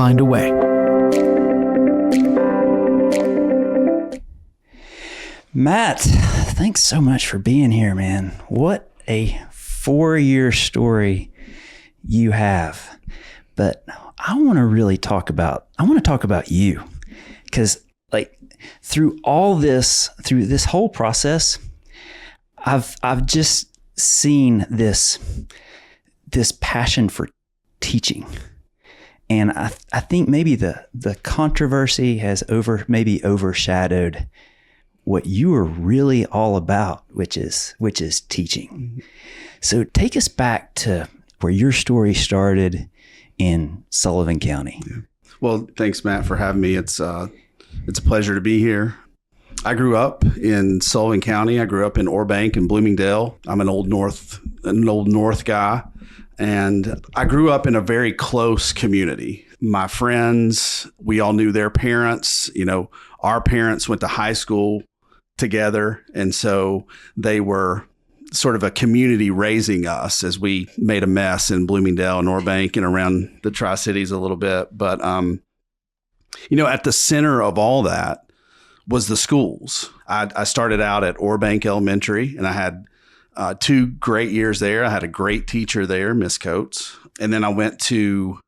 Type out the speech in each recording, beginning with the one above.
find a way. Matt, thanks so much for being here, man. What a 4-year story you have. But I want to talk about you, because like through this whole process, I've just seen this passion for teaching. And I think maybe the controversy has overshadowed what you are really all about, which is teaching. Mm-hmm. So take us back to where your story started in Sullivan County. Yeah. Well, thanks, Matt, for having me. It's a pleasure to be here. I grew up in Sullivan County. I grew up in Orbank and Bloomingdale. I'm an old North guy. And I grew up in a very close community. My friends, we all knew their parents. You know, our parents went to high school together. And so they were sort of a community raising us as we made a mess in Bloomingdale and Orbank and around the Tri-Cities a little bit. But, you know, at the center of all that was the schools. I started out at Orbank Elementary, and I had 2 great years there. I had a great teacher there, Miss Coates. And then I went to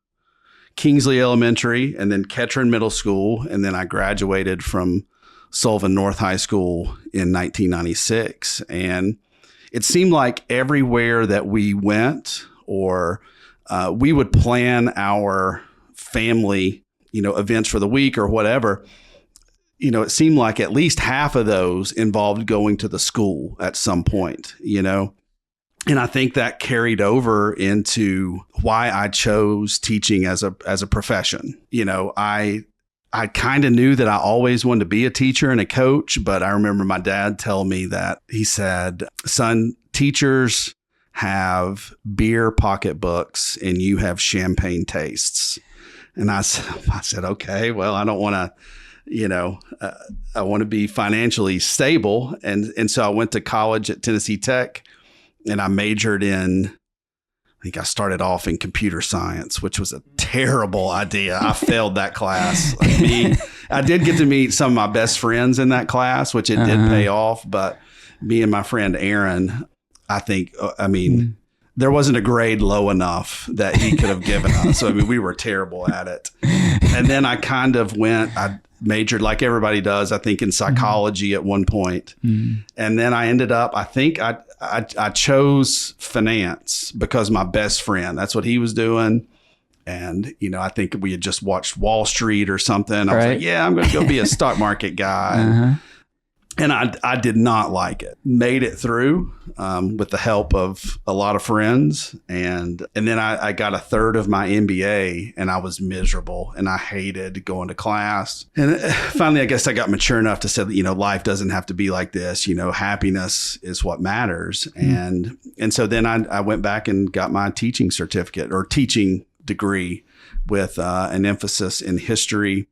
Kingsley Elementary and then Ketron Middle School. And then I graduated from Sullivan North High School in 1996. And it seemed like everywhere that we went, or we would plan our family, you know, events for the week or whatever, you know, it seemed like at least half of those involved going to the school at some point, you know. And I think that carried over into why I chose teaching as a profession. You know, I kind of knew that I always wanted to be a teacher and a coach, but I remember my dad telling me that he said, "Son, teachers have beer pocketbooks and you have champagne tastes." And I said, okay, well, I don't want to, you know, I want to be financially stable. And so I went to college at Tennessee Tech, and I majored in, I think I started off in computer science, which was a terrible idea. I failed that class. I did get to meet some of my best friends in that class, which it did pay off. But me and my friend Aaron, I think, there wasn't a grade low enough that he could have given us. So, we were terrible at it. And then I majored like everybody does, I think, in psychology at one point. Mm-hmm. And then I ended up, I think I chose finance because my best friend, that's what he was doing. And, you know, I think we had just watched Wall Street or something. I was like, yeah, I'm going to go be a stock market guy. And I did not like it. Made it through with the help of a lot of friends. And then I got a third of my MBA, and I was miserable, and I hated going to class. And finally, I guess I got mature enough to say that, you know, life doesn't have to be like this. You know, happiness is what matters. And so then I went back and got my teaching certificate or teaching degree with an emphasis in history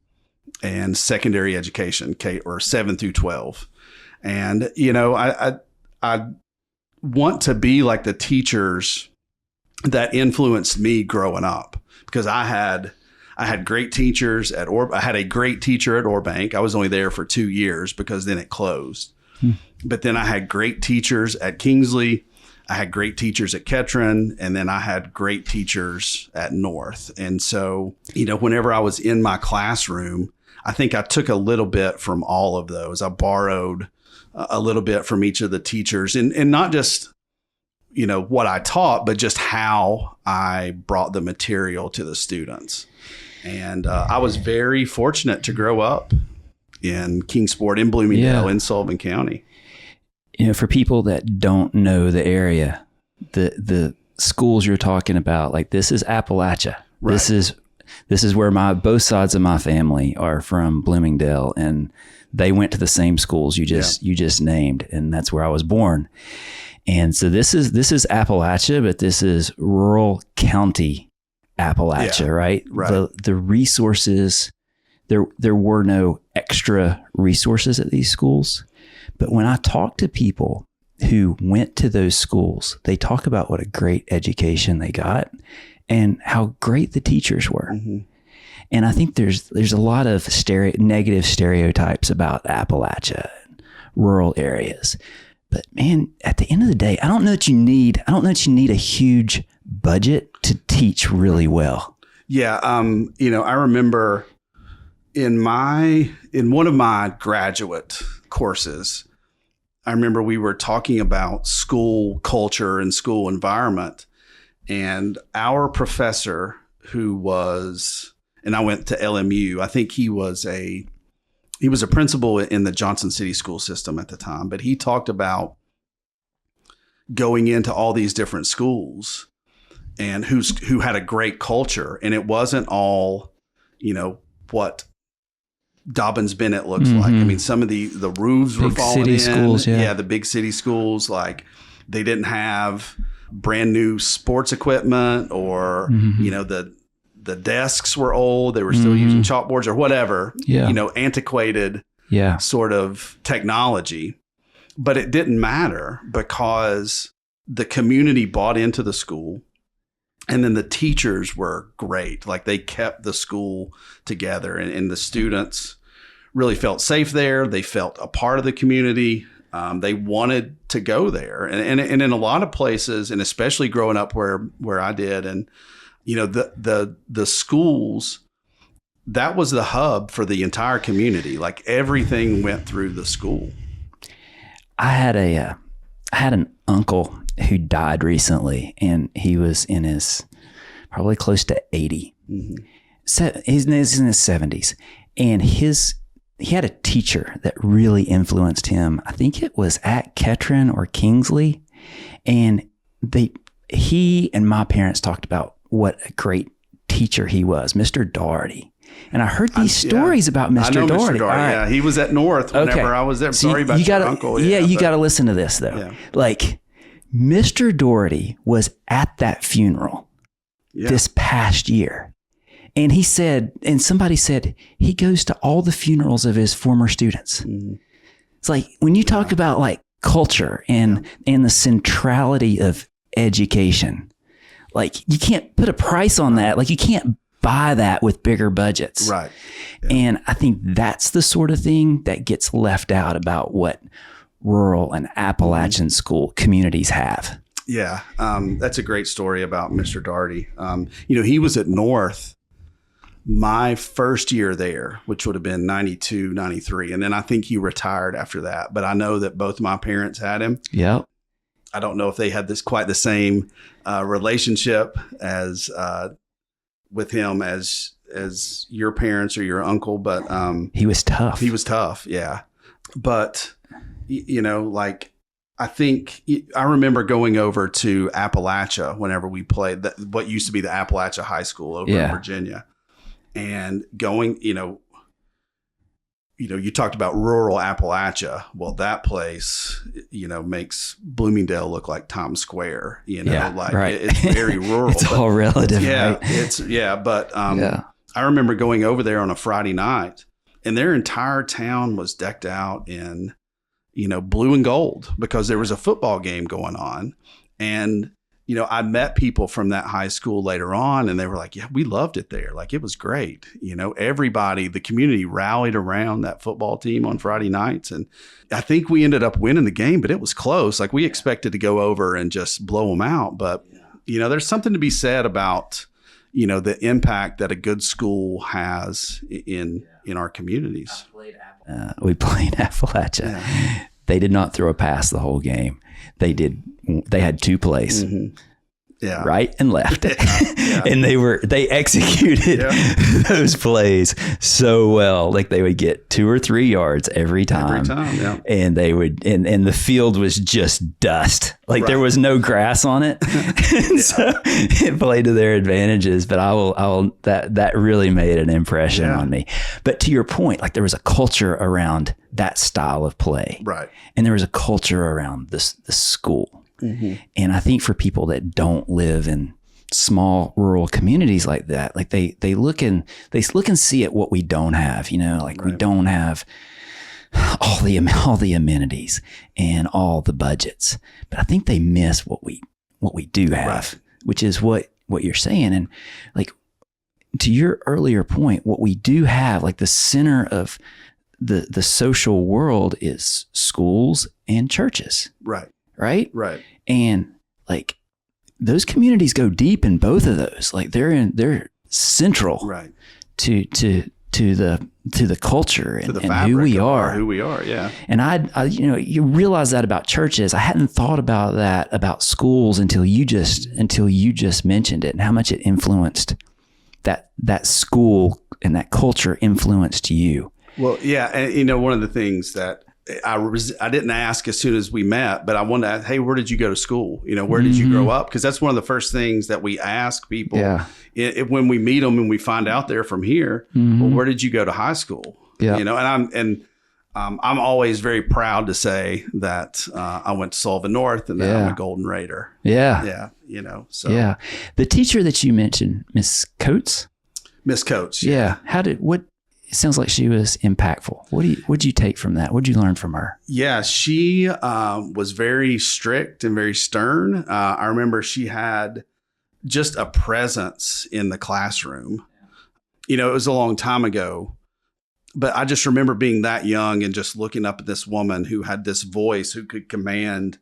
and secondary education, or 7 through 12. And, you know, I want to be like the teachers that influenced me growing up, because I had great teachers I had a great teacher at Orbank. I was only there for 2 years because then it closed. But then I had great teachers at Kingsley. I had great teachers at Ketron, and then I had great teachers at North. And so, you know, whenever I was in my classroom, I think I took a little bit from all of those. I borrowed a little bit from each of the teachers, and not just, you know, what I taught, but just how I brought the material to the students. And I was very fortunate to grow up in Kingsport, in Bloomingdale, in Sullivan County. You know, for people that don't know the area, the schools you're talking about, like, this is Appalachia. Right. This is where both sides of my family are from, Bloomingdale, and they went to the same schools you just named, and that's where I was born. And so this is Appalachia, but this is rural county Appalachia, right? Right. The resources, there were no extra resources at these schools. But when I talk to people who went to those schools, they talk about what a great education they got and how great the teachers were. Mm-hmm. And I think there's a lot of negative stereotypes about Appalachia, rural areas. But man, at the end of the day, I don't know that you need a huge budget to teach really well. Yeah. I remember in one of my graduate courses, I remember we were talking about school culture and school environment, and our professor and I went to LMU. I think he was a principal in the Johnson City school system at the time, but he talked about going into all these different schools and who had a great culture. And it wasn't all, what Dobbins Bennett looks like. I mean, some of the roofs were falling in. Schools, yeah, the big city schools, like they didn't have brand new sports equipment, or the desks were old. They were still using chalkboards or whatever. Yeah. Antiquated. Yeah. Sort of technology, but it didn't matter because the community bought into the school, and then the teachers were great. Like they kept the school together, and the students really felt safe there. They felt a part of the community. They wanted to go there, and in a lot of places, and especially growing up where I did, and the schools, that was the hub for the entire community. Like everything went through the school. I had an uncle who died recently, and he was in his probably close to 80. Mm-hmm. So he's in his 70s, and he had a teacher that really influenced him. I think it was at Ketron or Kingsley, and he and my parents talked about what a great teacher he was, Mr. Doherty. And I heard these stories about Mr. Doherty. Mr. Doherty. Right. Yeah, he was at North whenever I was there. Sorry about your uncle. Yeah, you got to listen to this though. Yeah. Like Mr. Doherty was at that funeral this past year. And he said, and somebody said, he goes to all the funerals of his former students. Mm. It's like when you talk about like culture and the centrality of education, like you can't put a price on that. Like you can't buy that with bigger budgets. Right. Yeah. And I think that's the sort of thing that gets left out about what rural and Appalachian school communities have. Yeah. That's a great story about Mr. Doherty. He was at North my first year there, which would have been 92, 93. And then I think he retired after that. But I know that both my parents had him. Yep. I don't know if they had quite the same relationship as with him as your parents or your uncle, but he was tough. He was tough, yeah. But like I remember going over to Appalachia whenever we played what used to be the Appalachia High School over in Virginia, and going, you talked about rural Appalachia. Well, that place, makes Bloomingdale look like Times Square, it's very rural. It's all relative. Yeah. Right? But I remember going over there on a Friday night, and their entire town was decked out in, blue and gold because there was a football game going on. And, I met people from that high school later on, and they were like, yeah, we loved it there. Like, it was great. Everybody, the community rallied around that football team on Friday nights. And I think we ended up winning the game, but it was close. Like, we expected to go over and just blow them out. But, there's something to be said about, the impact that a good school has in our communities. We played Appalachia. Yeah. They did not throw a pass the whole game. They had two plays, right and left. And they executed those plays so well. Like they would get 2 or 3 yards every time. And they would, and the field was just dust. Like there was no grass on it. And so it played to their advantages, but that really made an impression on me. But to your point, like there was a culture around that style of play. Right. And there was a culture around the school. Mm-hmm. And I think for people that don't live in small rural communities like that, like they look and see at what we don't have, we don't have all the amenities and all the budgets, but I think they miss what we do have, which is what you're saying. And like, to your earlier point, what we do have, like the center of the social world is schools and churches. Right. Right. Right. And like those communities go deep in both of those. Like they're central Right. to the culture and, To the and fabric who we of are. who we are. Yeah. And I, you realize that about churches. I hadn't thought about that about schools until you just mentioned it, and how much it influenced that school and that culture influenced you. Well, yeah. And, one of the things that I didn't ask as soon as we met, but I wanted to ask, hey, where did you go to school? Where did you grow up? Because that's one of the first things that we ask people when we meet them and we find out they're from here. Well, where did you go to high school? Yeah. And I'm always very proud to say that I went to Sullivan North and that I'm a Golden Raider. Yeah. Yeah. So. Yeah. The teacher that you mentioned, Miss Coates. Miss Coates. Yeah. It sounds like she was impactful. What'd you take from that? What'd you learn from her? Yeah, she was very strict and very stern. I remember she had just a presence in the classroom. It was a long time ago, but I just remember being that young and just looking up at this woman who had this voice, who could command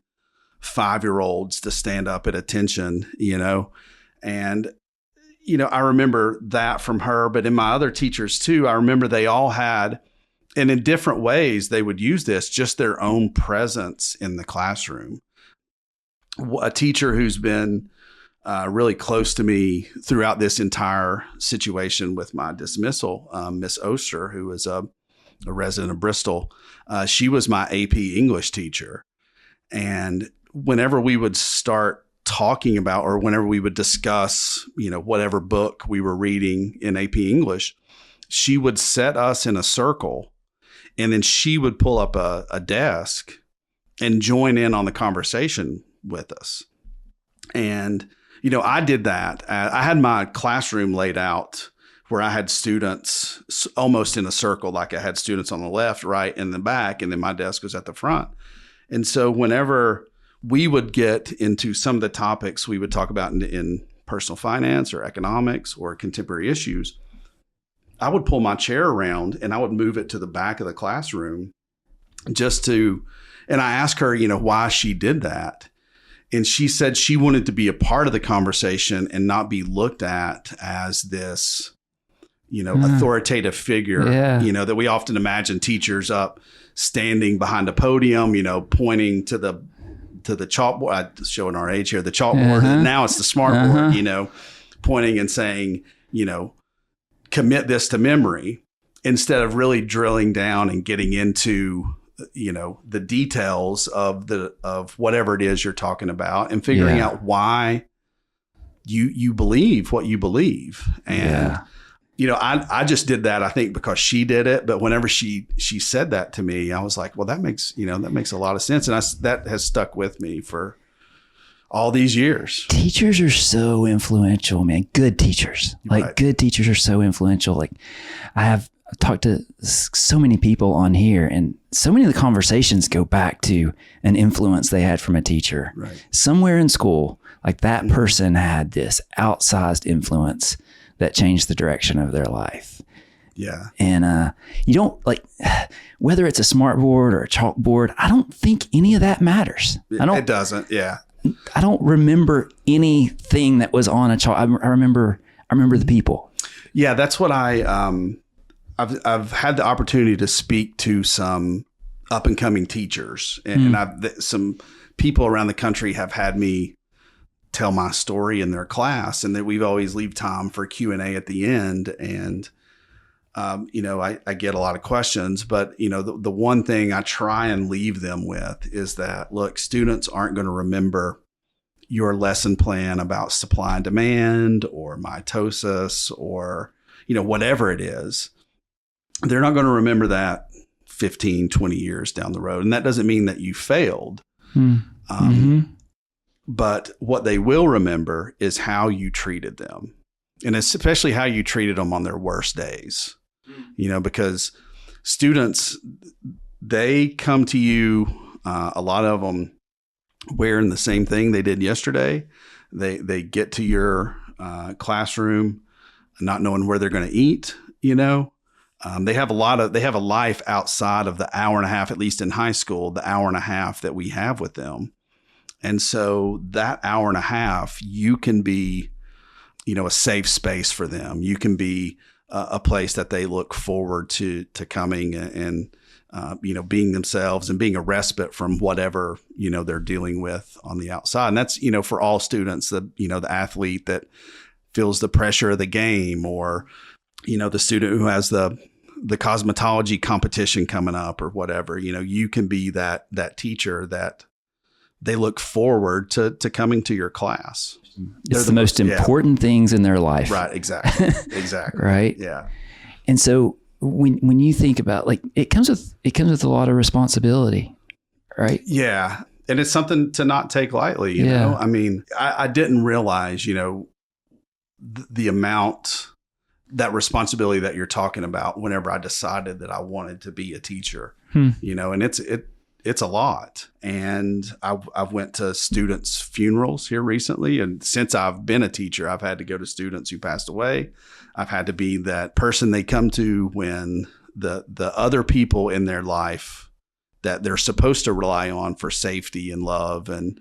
5-year-olds to stand up at attention, and I remember that from her, but in my other teachers too, I remember they all had, and in different ways, they would use this, just their own presence in the classroom. A teacher who's been really close to me throughout this entire situation with my dismissal, Miss Oster, who was a resident of Bristol, she was my AP English teacher. And whenever we would start talking about, or whenever we would discuss, whatever book we were reading in AP English, she would set us in a circle, and then she would pull up a desk and join in on the conversation with us. And, I did that. I had my classroom laid out where I had students almost in a circle, like I had students on the left, right, and the back, and then my desk was at the front. And so whenever we would get into some of the topics we would talk about in personal finance or economics or contemporary issues, I would pull my chair around and I would move it to the back of the classroom and I asked her, why she did that. And she said she wanted to be a part of the conversation and not be looked at as this, authoritative figure, that we often imagine teachers up standing behind a podium, pointing to the chalkboard, showing our age here, the chalkboard. And now it's the smartboard, pointing and saying, commit this to memory, instead of really drilling down and getting into, the details of whatever it is you're talking about and figuring out why you believe what you believe. And, I just did that, I think, because she did it. But whenever she said that to me, I was like, well, that makes a lot of sense. And that has stuck with me for all these years. Teachers are so influential, man. Good teachers. Good teachers are so influential. Like I've talked to so many people on here, and so many of the conversations go back to an influence they had from a teacher. Right. Somewhere in school, like that person had this outsized influence that changed the direction of their life. Yeah. And you don't, like, whether it's a smartboard or a chalkboard, I don't think any of that matters. It doesn't. Yeah. I don't remember anything that was on a chalk. I remember the people. Yeah, that's what I've had the opportunity to speak to some up and coming teachers, and some people around the country have had me tell my story in their class, and that we've always leave time for Q&A at the end. And, I get a lot of questions, but the one thing I try and leave them with is that, look, students aren't going to remember your lesson plan about supply and demand or mitosis or, whatever it is. They're not going to remember that 15, 20 years down the road. And that doesn't mean that you failed. But what they will remember is how you treated them, and especially how you treated them on their worst days, because students, they come to you, a lot of them wearing the same thing they did yesterday. They get to your classroom not knowing where they're going to eat, they have a life outside of the hour and a half, at least in high school, the hour and a half that we have with them. And so that hour and a half, you can be, a safe space for them. You can be a place that they look forward to coming and being themselves and being a respite from whatever, they're dealing with on the outside. And that's, for all students, the athlete that feels the pressure of the game, or, the student who has the cosmetology competition coming up or whatever, you can be that teacher that they look forward to coming to your class. It's the most important things in their life. Right. Exactly. Exactly. Right. Yeah. And so when you think about, like, it comes with a lot of responsibility, right? Yeah. And it's something to not take lightly, you know? I mean, I didn't realize, the amount, that responsibility that you're talking about whenever I decided that I wanted to be a teacher, and it's a lot. And I've went to students' funerals here recently. And since I've been a teacher, I've had to go to students who passed away. I've had to be that person they come to when the other people in their life that they're supposed to rely on for safety and love and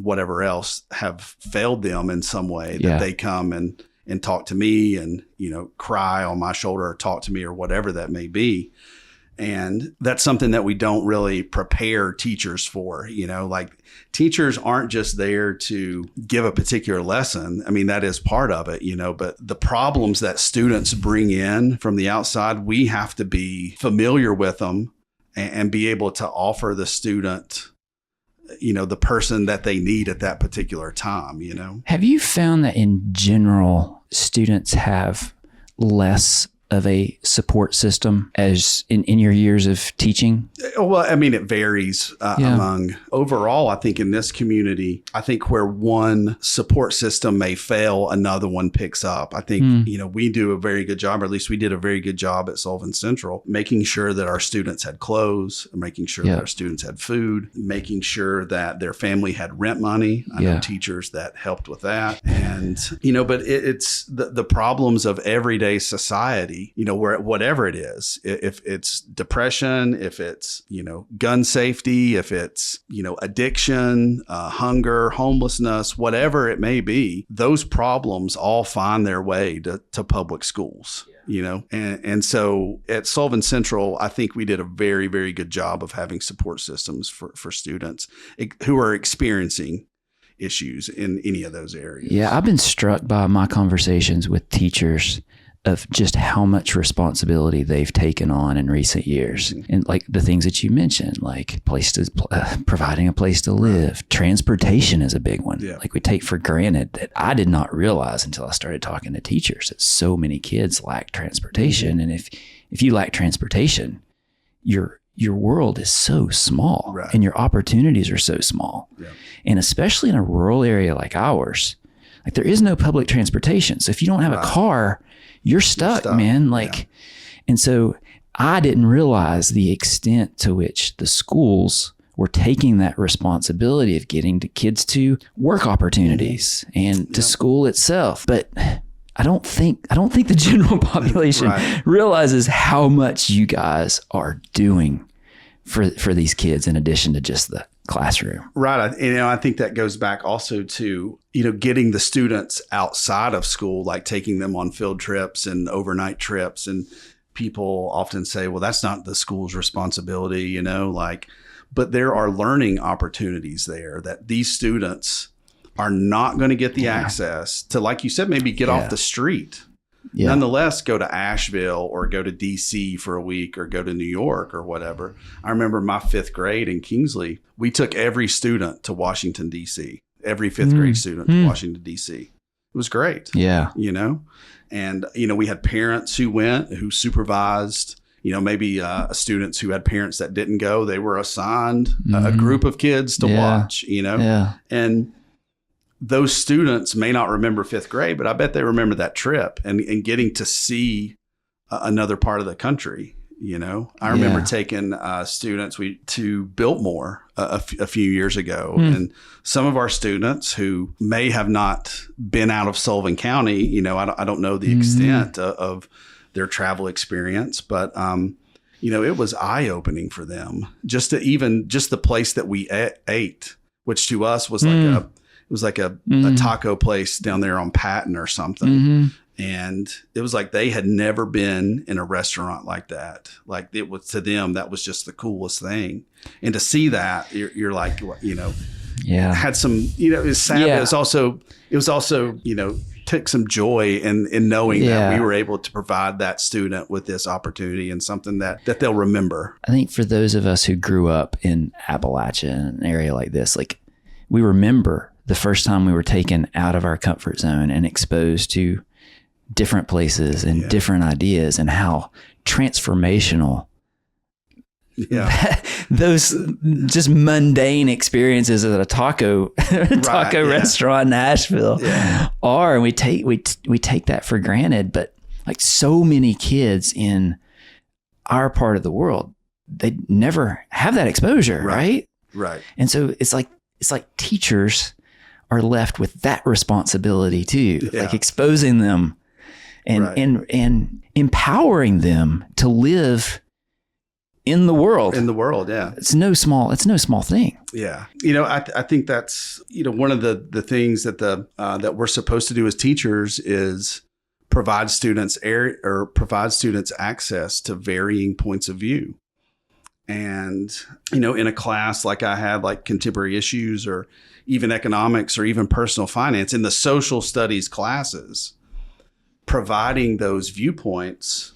whatever else have failed them in some way, that they come and talk to me and, cry on my shoulder or talk to me or whatever that may be. And that's something that we don't really prepare teachers for, like teachers aren't just there to give a particular lesson. I mean, that is part of it, but the problems that students bring in from the outside, we have to be familiar with them and be able to offer the student, the person that they need at that particular time, Have you found that in general, students have less of a support system as in your years of teaching? Well, I mean, it varies among. Overall, I think in this community, I think where one support system may fail, another one picks up. I think, we do a very good job, or at least we did a very good job at Sullivan Central, making sure that our students had clothes, making sure that our students had food, making sure that their family had rent money. I know teachers that helped with that. And, but it's the problems of everyday society, where whatever it is, if it's depression, if it's, gun safety, if it's, addiction, hunger, homelessness, whatever it may be, those problems all find their way to public schools. And so at Sullivan Central, I think we did a very, very good job of having support systems for students who are experiencing issues in any of those areas. Yeah, I've been struck by my conversations with teachers of just how much responsibility they've taken on in recent years. And like the things that you mentioned, like providing a place to live. Transportation is a big one. Yeah. Like we take for granted that I did not realize until I started talking to teachers that so many kids lack transportation. And if you lack transportation, your world is so small and your opportunities are so small. Yeah. And especially in a rural area like ours, like there is no public transportation. So if you don't have a car, you're stuck, man. And so I didn't realize the extent to which the schools were taking that responsibility of getting the kids to work opportunities and to school itself. But I don't think the general population realizes how much you guys are doing for these kids in addition to just the classroom. Right. I think that goes back also to, getting the students outside of school, like taking them on field trips and overnight trips. And people often say, well, that's not the school's responsibility, but there are learning opportunities there that these students are not going to get the access to, like you said, maybe get off the street. Yeah. Nonetheless, go to Asheville or go to DC for a week or go to New York or whatever. I remember my fifth grade in Kingsley, we took every student to Washington, DC, every fifth grade student to Washington, DC. It was great. Yeah. And, we had parents who went, who supervised, maybe students who had parents that didn't go. They were assigned a group of kids to watch, and those students may not remember fifth grade, but I bet they remember that trip and getting to see another part of the country, I remember taking students to Biltmore a few years ago, and some of our students who may have not been out of Sullivan County, I don't know the extent of their travel experience, but it was eye opening for them just the place that we ate, which to us was like a taco place down there on Patton or something. And it was like they had never been in a restaurant like that. Like it was, to them, that was just the coolest thing. And to see that, you're like, had some, it was sad. Yeah. It was also, took some joy in knowing that we were able to provide that student with this opportunity and something that they'll remember. I think for those of us who grew up in Appalachian, an area like this, like we remember the first time we were taken out of our comfort zone and exposed to different places and different ideas, and how transformational those just mundane experiences at a taco restaurant in Nashville are. And we take that for granted, but like so many kids in our part of the world, they never have that exposure. Right. And so it's like teachers are left with that responsibility too, like exposing them and empowering them to live in the world. It's no small thing. Yeah. I think that's, one of the things that that we're supposed to do as teachers is provide students access to varying points of view. And, in a class like I had, like contemporary issues or even economics or even personal finance, in the social studies classes, providing those viewpoints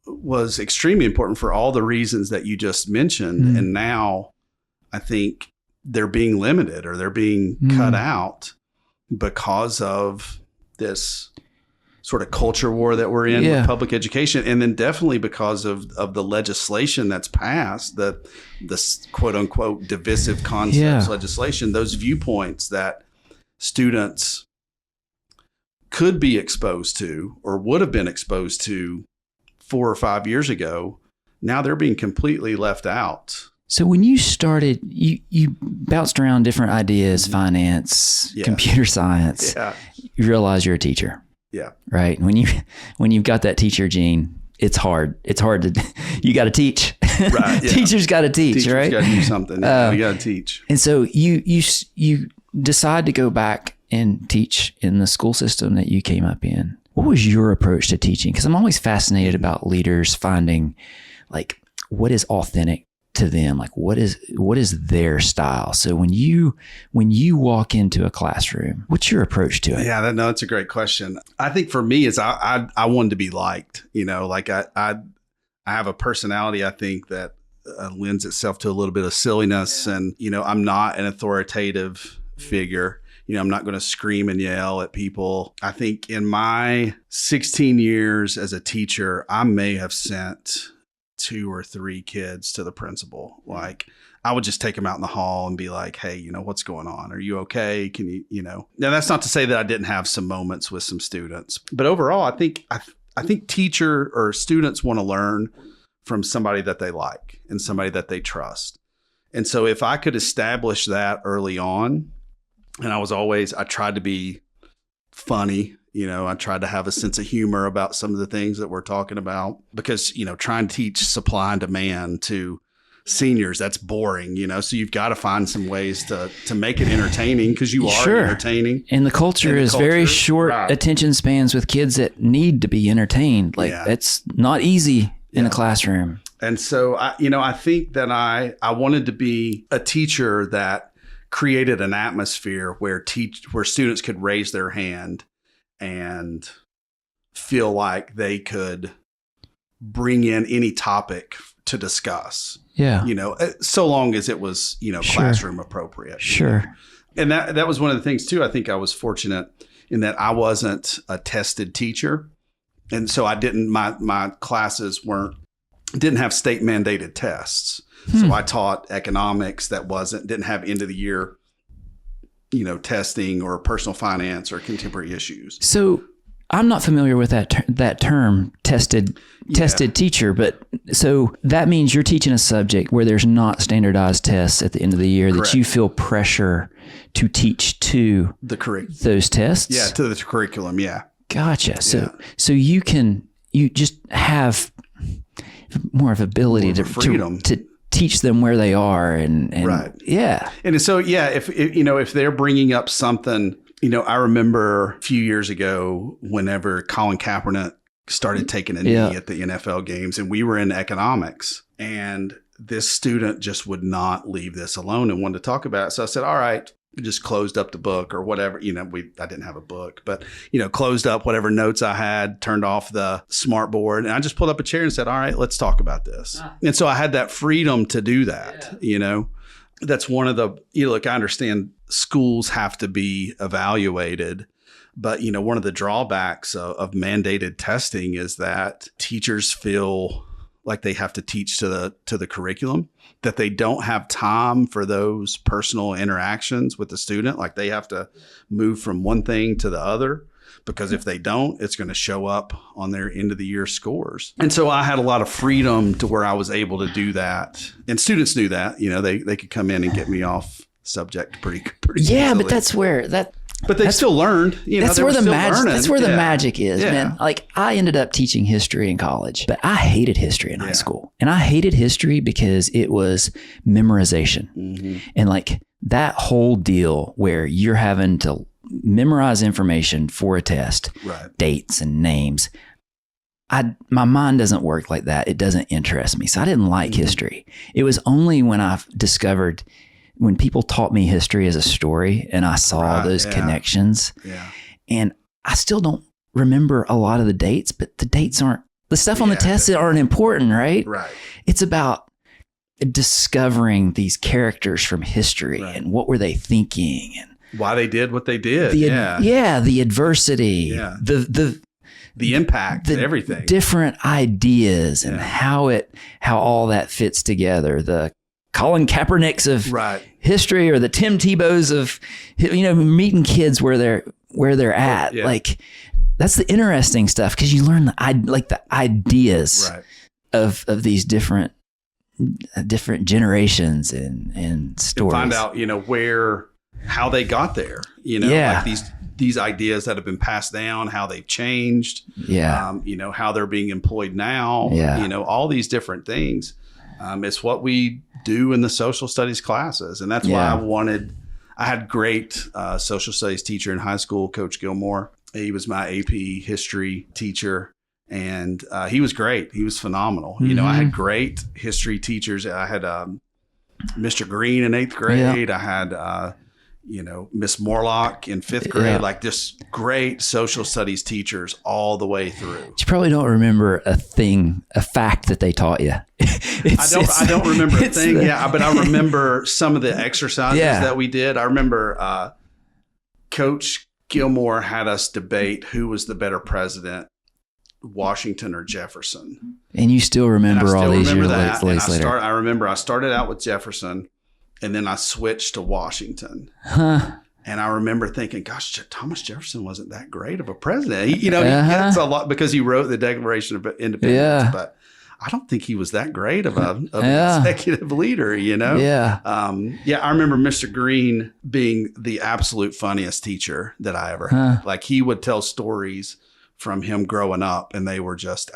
was extremely important for all the reasons that you just mentioned. And now I think they're being limited or they're being cut out because of this sort of culture war that we're in with public education. And then definitely because of the legislation that's passed, this quote unquote divisive concepts legislation, those viewpoints that students could be exposed to or would have been exposed to 4 or 5 years ago, now they're being completely left out. So when you started, you bounced around different ideas, finance, computer science, you realize you're a teacher. Yeah. Right. When you've got that teacher gene, it's hard to, you got to teach. Right. Yeah. Teachers got to teach, Teachers right? got to do something. We got to teach. And so you decide to go back and teach in the school system that you came up in. What was your approach to teaching? Because I'm always fascinated about leaders finding like what is authentic to them, like what is their style. So when you walk into a classroom, what's your approach to it? Yeah, that's a great question. I think for me is I wanted to be liked. Like I have a personality I think that lends itself to a little bit of silliness, and I'm not an authoritative figure. I'm not going to scream and yell at people. I think in my 16 years as a teacher, I may have sent 2 or 3 kids to the principal. Like I would just take them out in the hall and be like, hey, what's going on? Are you okay? Can you, now that's not to say that I didn't have some moments with some students, but overall, I think teacher or students want to learn from somebody that they like and somebody that they trust. And so if I could establish that early on, and I tried to be funny, I tried to have a sense of humor about some of the things that we're talking about, because, trying to teach supply and demand to seniors, that's boring, so you've got to find some ways to make it entertaining, because you are entertaining. And the culture is very short attention spans with kids that need to be entertained. Like that's not easy in a classroom. And so, I think that I wanted to be a teacher that created an atmosphere where students could raise their hand and feel like they could bring in any topic to discuss. Yeah. So long as it was, classroom appropriate. Sure. And that was one of the things too. I think I was fortunate in that I wasn't a tested teacher. And so my classes didn't have state mandated tests. So I taught economics that didn't have end of the year, testing or personal finance or contemporary issues. So I'm not familiar with that term, tested teacher, but so that means you're teaching a subject where there's not standardized tests at the end of the year. Correct. That you feel pressure to teach to the those tests. Yeah, to the curriculum. Yeah. Gotcha. So you just have more of ability to freedom to teach them where they are and right. Yeah. And so, if they're bringing up something, I remember a few years ago, whenever Colin Kaepernick started taking a knee at the NFL games, and we were in economics, and this student just would not leave this alone and wanted to talk about it. So I said, all right, we just closed up the book or whatever, I didn't have a book, but, closed up whatever notes I had, turned off the smart board, and I just pulled up a chair and said, all right, let's talk about this. And so I had that freedom to do that, That's one of the, look, I understand schools have to be evaluated, but, one of the drawbacks of mandated testing is that teachers feel like they have to teach to the curriculum, that they don't have time for those personal interactions with the student. Like they have to move from one thing to the other, because if they don't, it's going to show up on their end of the year scores. And so I had a lot of freedom to where I was able to do that. And students knew that, they could come in and get me off subject pretty yeah, easily. But that's where But they still learned. That's where the magic. That's where the magic is, man. Like I ended up teaching history in college, but I hated history in high school, and I hated history because it was memorization, and like that whole deal where you're having to memorize information for a test, right. Dates and names. My mind doesn't work like that. It doesn't interest me, so I didn't like history. It was only when I discovered. When people taught me history as a story and I saw those connections, and I still don't remember a lot of the dates, but the dates aren't, the stuff on the tests aren't important, right? Right. It's about discovering these characters from history and what were they thinking and why they did what they did. The adversity, the impact, everything, different ideas and how all that fits together. The Colin Kaepernicks of history, or the Tim Tebows of, meeting kids where they're at. Like that's the interesting stuff, because you learn the ideas of these different generations and stories. And find out how they got there. Like these ideas that have been passed down, how they've changed. How they're being employed now. All these different things. It's what we do in the social studies classes. And that's why I had great social studies teacher in high school, Coach Gilmore. He was my AP history teacher, and he was great. He was phenomenal. I had great history teachers. I had Mr. Green in 8th grade. I had Miss Morlock in 5th grade, like just great social studies teachers all the way through. You probably don't remember a fact that they taught you. I don't remember a thing. But I remember some of the exercises that we did. I remember Coach Gilmore had us debate who was the better president, Washington or Jefferson. And you still remember all these years later. I remember I started out with Jefferson, and then I switched to Washington. And I remember thinking, gosh, Thomas Jefferson wasn't that great of a president. He gets a lot because he wrote the Declaration of Independence, but I don't think he was that great of an executive leader, I remember Mr. Green being the absolute funniest teacher that I ever had. Like he would tell stories from him growing up, and they were just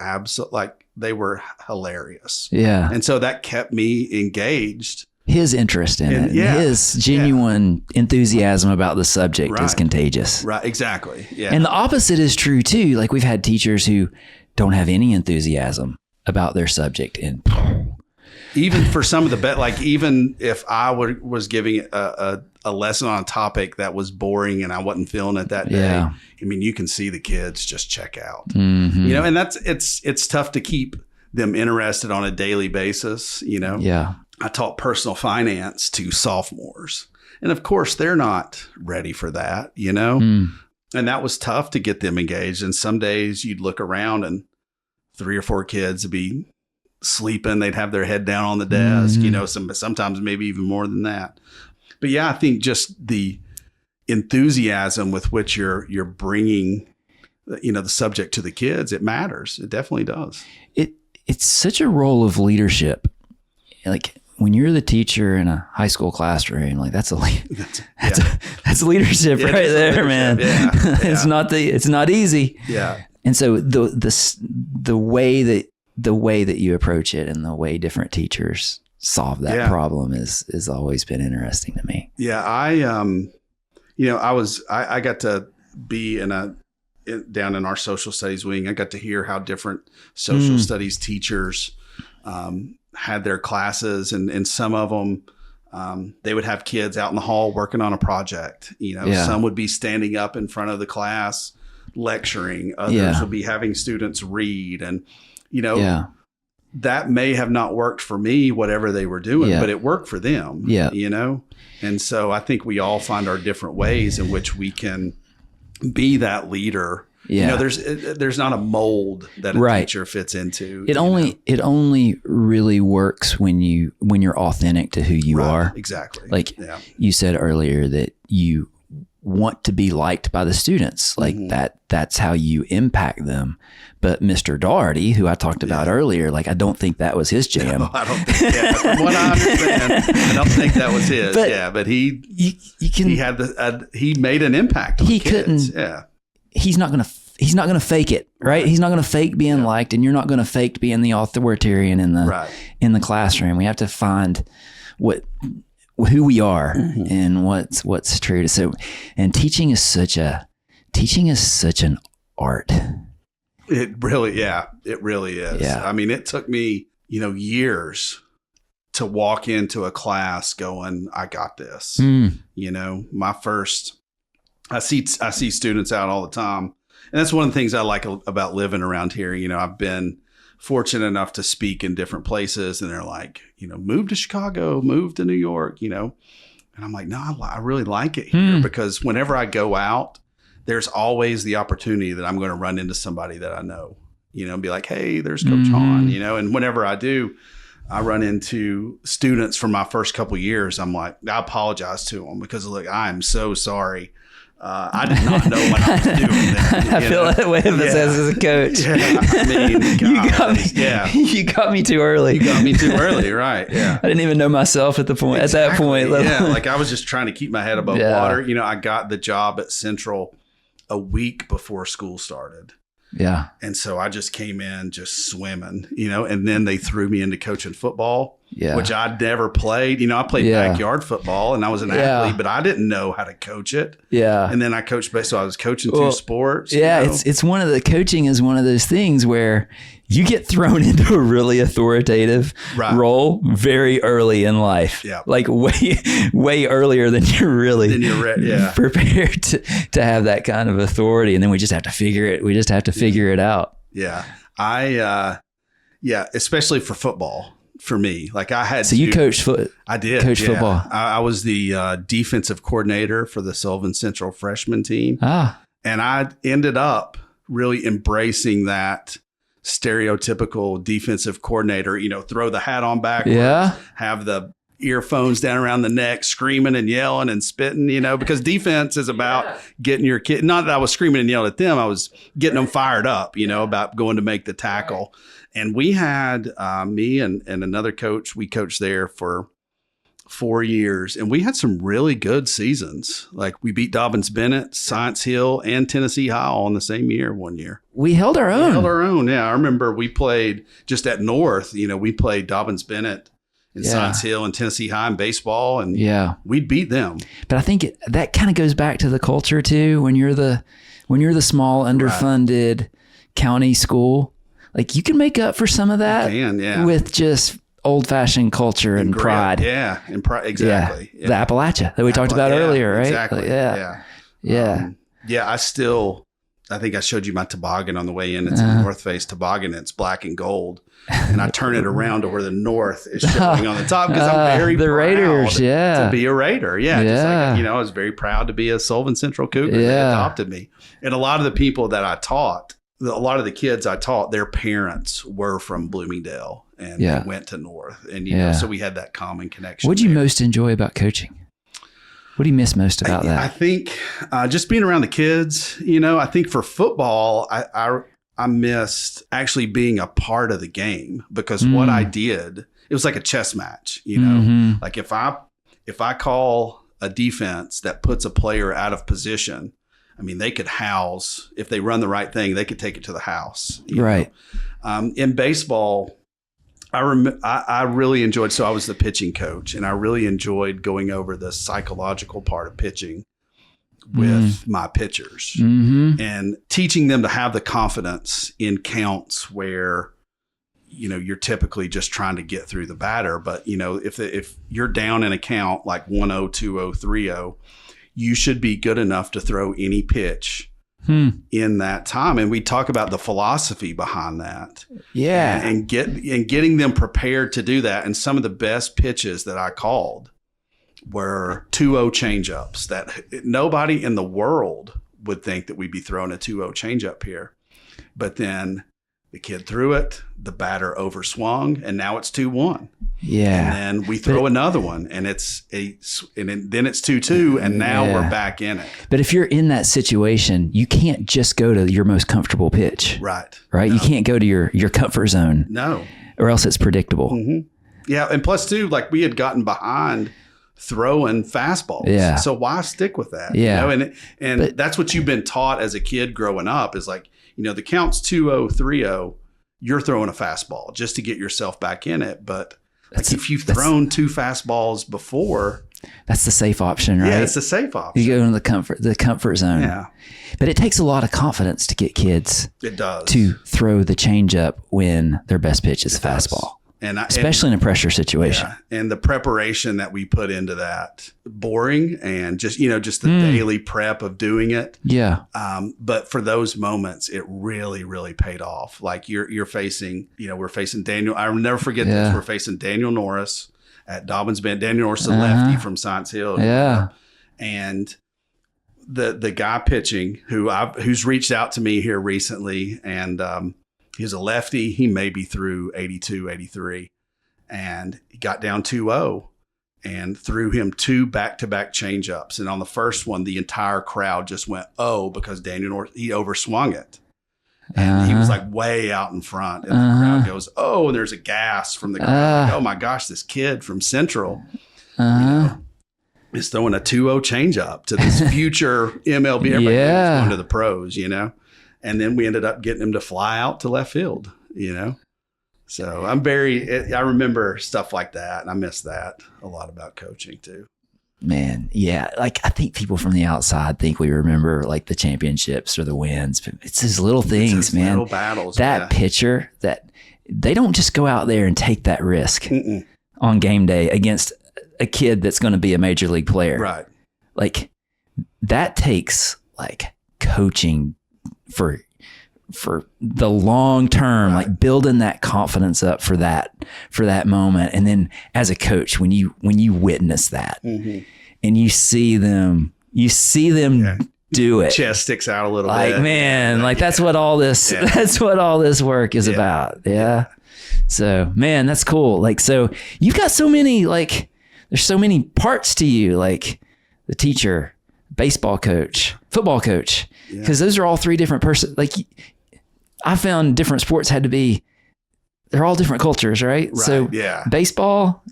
they were hilarious. Yeah. And so that kept me engaged. His interest in it, his genuine enthusiasm about the subject is contagious. Right, exactly. Yeah. And the opposite is true too. Like we've had teachers who don't have any enthusiasm about their subject, and even for some of the even if I was giving a lesson on a topic that was boring and I wasn't feeling it that day, I mean, you can see the kids just check out. And it's tough to keep them interested on a daily basis. I taught personal finance to sophomores, and of course they're not ready for that, and that was tough to get them engaged. And some days you'd look around and 3 or 4 kids would be sleeping. They'd have their head down on the desk, sometimes maybe even more than that. But I think just the enthusiasm with which you're bringing the subject to the kids, it matters. It definitely does. It's such a role of leadership. Like when you're the teacher in a high school classroom, like that's leadership right there, man. Yeah. It's not easy. Yeah. And so the way that you approach it and the way different teachers solve that problem is always been interesting to me. Yeah. I got to be down in our social studies wing. I got to hear how different social studies teachers had their classes, and some of them, they would have kids out in the hall working on a project. Some would be standing up in front of the class lecturing. Others would be having students read, and that may have not worked for me, whatever they were doing, but it worked for them. And so I think we all find our different ways in which we can be that leader. There's not a mold that a teacher fits into. It only really works when you're authentic to who you are. Exactly. Like you said earlier that you want to be liked by the students. Like that's how you impact them. But Mr. Doherty, who I talked about earlier, like I don't think that was his jam. No, I don't think. From what I understand, I don't think that was his. But he made an impact on kids. He's not gonna fake it, right? He's not gonna fake being liked, and you're not gonna fake being the authoritarian in the classroom. We have to find who we are and what's true. So, and teaching is such an art. It really is. Yeah. I mean, it took me, years to walk into a class going, I got this. I see students out all the time. And that's one of the things I like about living around here. I've been fortunate enough to speak in different places, and they're like, move to Chicago, move to New York, and I'm like, no, I really like it here because whenever I go out, there's always the opportunity that I'm going to run into somebody that I know, and be like, hey, there's Coach Hawn, and whenever I do, I run into students from my first couple of years. I'm like, I apologize to them because look, I am so sorry. I did not know what I was doing there. I feel that way as a coach. I mean, you got me too early. You got me too early, right? Yeah. I didn't even know myself at that point. Like I was just trying to keep my head above water. I got the job at Central a week before school started. Yeah. And so I just came in just swimming, and then they threw me into coaching football, which I'd never played. I played backyard football and I was an athlete, but I didn't know how to coach it. Yeah. And then I coached, so I was coaching two sports. Yeah. It's one of the coaching is one of those things where you get thrown into a really authoritative role very early in life. Yeah. Like way earlier than you're really prepared to have that kind of authority. And then we just have to figure it out. Yeah. Especially for football for me. Like I had, you coached I did coach football. I was the defensive coordinator for the Sullivan Central freshman team. And I ended up really embracing that stereotypical defensive coordinator, throw the hat on backwards, have the earphones down around the neck, screaming and yelling and spitting, because defense is about getting your kid. Not that I was screaming and yelling at them. I was getting them fired up, about going to make the tackle. And we had me and another coach, we coached there for 4 years, and we had some really good seasons. Like we beat Dobyns-Bennett, Science Hill, and Tennessee High all in the same year. One year we held our own. Yeah, I remember we played just at North. We played Dobyns-Bennett and Science Hill and Tennessee High in baseball, and we'd beat them. But I think that kind of goes back to the culture too. When you're the small underfunded county school, like you can make up for some of that with just old-fashioned culture and pride. Yeah, and pride, exactly. Yeah. The Appalachia that we talked about earlier, right? Exactly. I think I showed you my toboggan on the way in. It's a North Face toboggan. It's black and gold. And I turn it around to where the North is showing on the top because I'm very proud Raiders, to be a Raider. Just like, I was very proud to be a Sullivan Central Cougar. They adopted me. And a lot of the people that I taught, a lot of the kids I taught, their parents were from Bloomingdale and they went to North. And, so we had that common connection. What did you most enjoy about coaching? What do you miss most about that? I think just being around the kids, I think for football, I missed actually being a part of the game because what I did, it was like a chess match, like if I call a defense that puts a player out of position, I mean, they could house, if they run the right thing, they could take it to the house. Right. In baseball, I really enjoyed, so I was the pitching coach, and I really enjoyed going over the psychological part of pitching with my pitchers and teaching them to have the confidence in counts where, you're typically just trying to get through the batter. But, if you're down in a count like 1-0, 2-0, 3-0, you should be good enough to throw any pitch in that time. And we talk about the philosophy behind that. Yeah. And getting them prepared to do that. And some of the best pitches that I called were 2-0 changeups that nobody in the world would think that we'd be throwing a 2-0 changeup here. But then the kid threw it, the batter overswung, and now it's 2-1. Yeah. And then we throw another one, and then it's 2-2, and now we're back in it. But if you're in that situation, you can't just go to your most comfortable pitch. Right. No. You can't go to your comfort zone. No. Or else it's predictable. Mm-hmm. Yeah. And plus, too, like we had gotten behind throwing fastballs. Yeah. So why stick with that? Yeah. But that's what you've been taught as a kid growing up is like, the count's 2-0, 3-0, you're throwing a fastball just to get yourself back in it. But if you've thrown 2 fastballs before, that's the safe option, right? Yeah, it's the safe option. You go into the comfort zone. Yeah. But it takes a lot of confidence to get kids to throw the changeup when their best pitch is fastball. Especially in a pressure situation. Yeah. And the preparation that we put into that, boring and just the daily prep of doing it. Yeah. But for those moments, it really, really paid off. Like you're facing, we're facing Daniel. I'll never forget this. We're facing Daniel Norris at Dobbins Bend. Daniel Norris, the lefty from Science Hill. Yeah. And the guy pitching who's reached out to me here recently, and he's a lefty. He maybe threw 82, 83, and he got down 2-0 and threw him 2 back-to-back changeups. And on the first one, the entire crowd just went, oh, because Daniel North, he overswung it. And he was like way out in front. And the crowd goes, oh, and there's a gasp from the crowd. Like, oh my gosh, this kid from Central is throwing a 2-0 changeup to this future MLB. Everybody going to the pros, And then we ended up getting him to fly out to left field, So I remember stuff like that. And I miss that a lot about coaching too. Man, yeah. Like I think people from the outside think we remember like the championships or the wins, but it's these little things, man. Little battles. That pitcher that they don't just go out there and take that risk on game day against a kid that's going to be a major league player. Right. Like that takes like coaching for the long term, like building that confidence up for that moment. And then as a coach, when you witness that and you see them do it, chest sticks out a little bit. Like, man, like that's what all this work is about. Yeah. So man, that's cool. Like, so you've got so many, like there's so many parts to you, like the teacher, baseball coach, football coach, because those are all 3 different persons. Like I found different sports they're all different cultures, right? So baseball,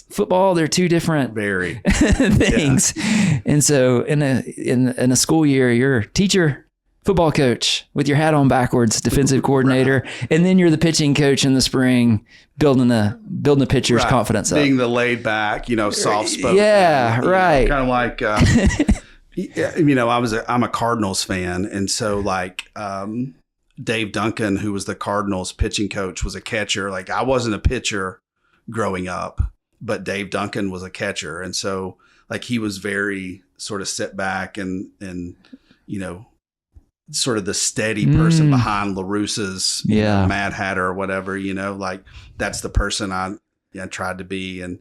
football, they're 2 different things. Yeah. And so in a school year, you're teacher, football coach with your hat on backwards, defensive coordinator, and then you're the pitching coach in the spring, building the pitcher's confidence up. Being the laid back, soft spoken. Yeah, right. Kind of like, I'm a Cardinals fan. And so like, Dave Duncan, who was the Cardinals pitching coach, was a catcher. Like I wasn't a pitcher growing up, but Dave Duncan was a catcher. And so like he was very sort of sit back and sort of the steady person behind LaRussa's Mad Hatter or whatever, like that's the person I tried to be. And,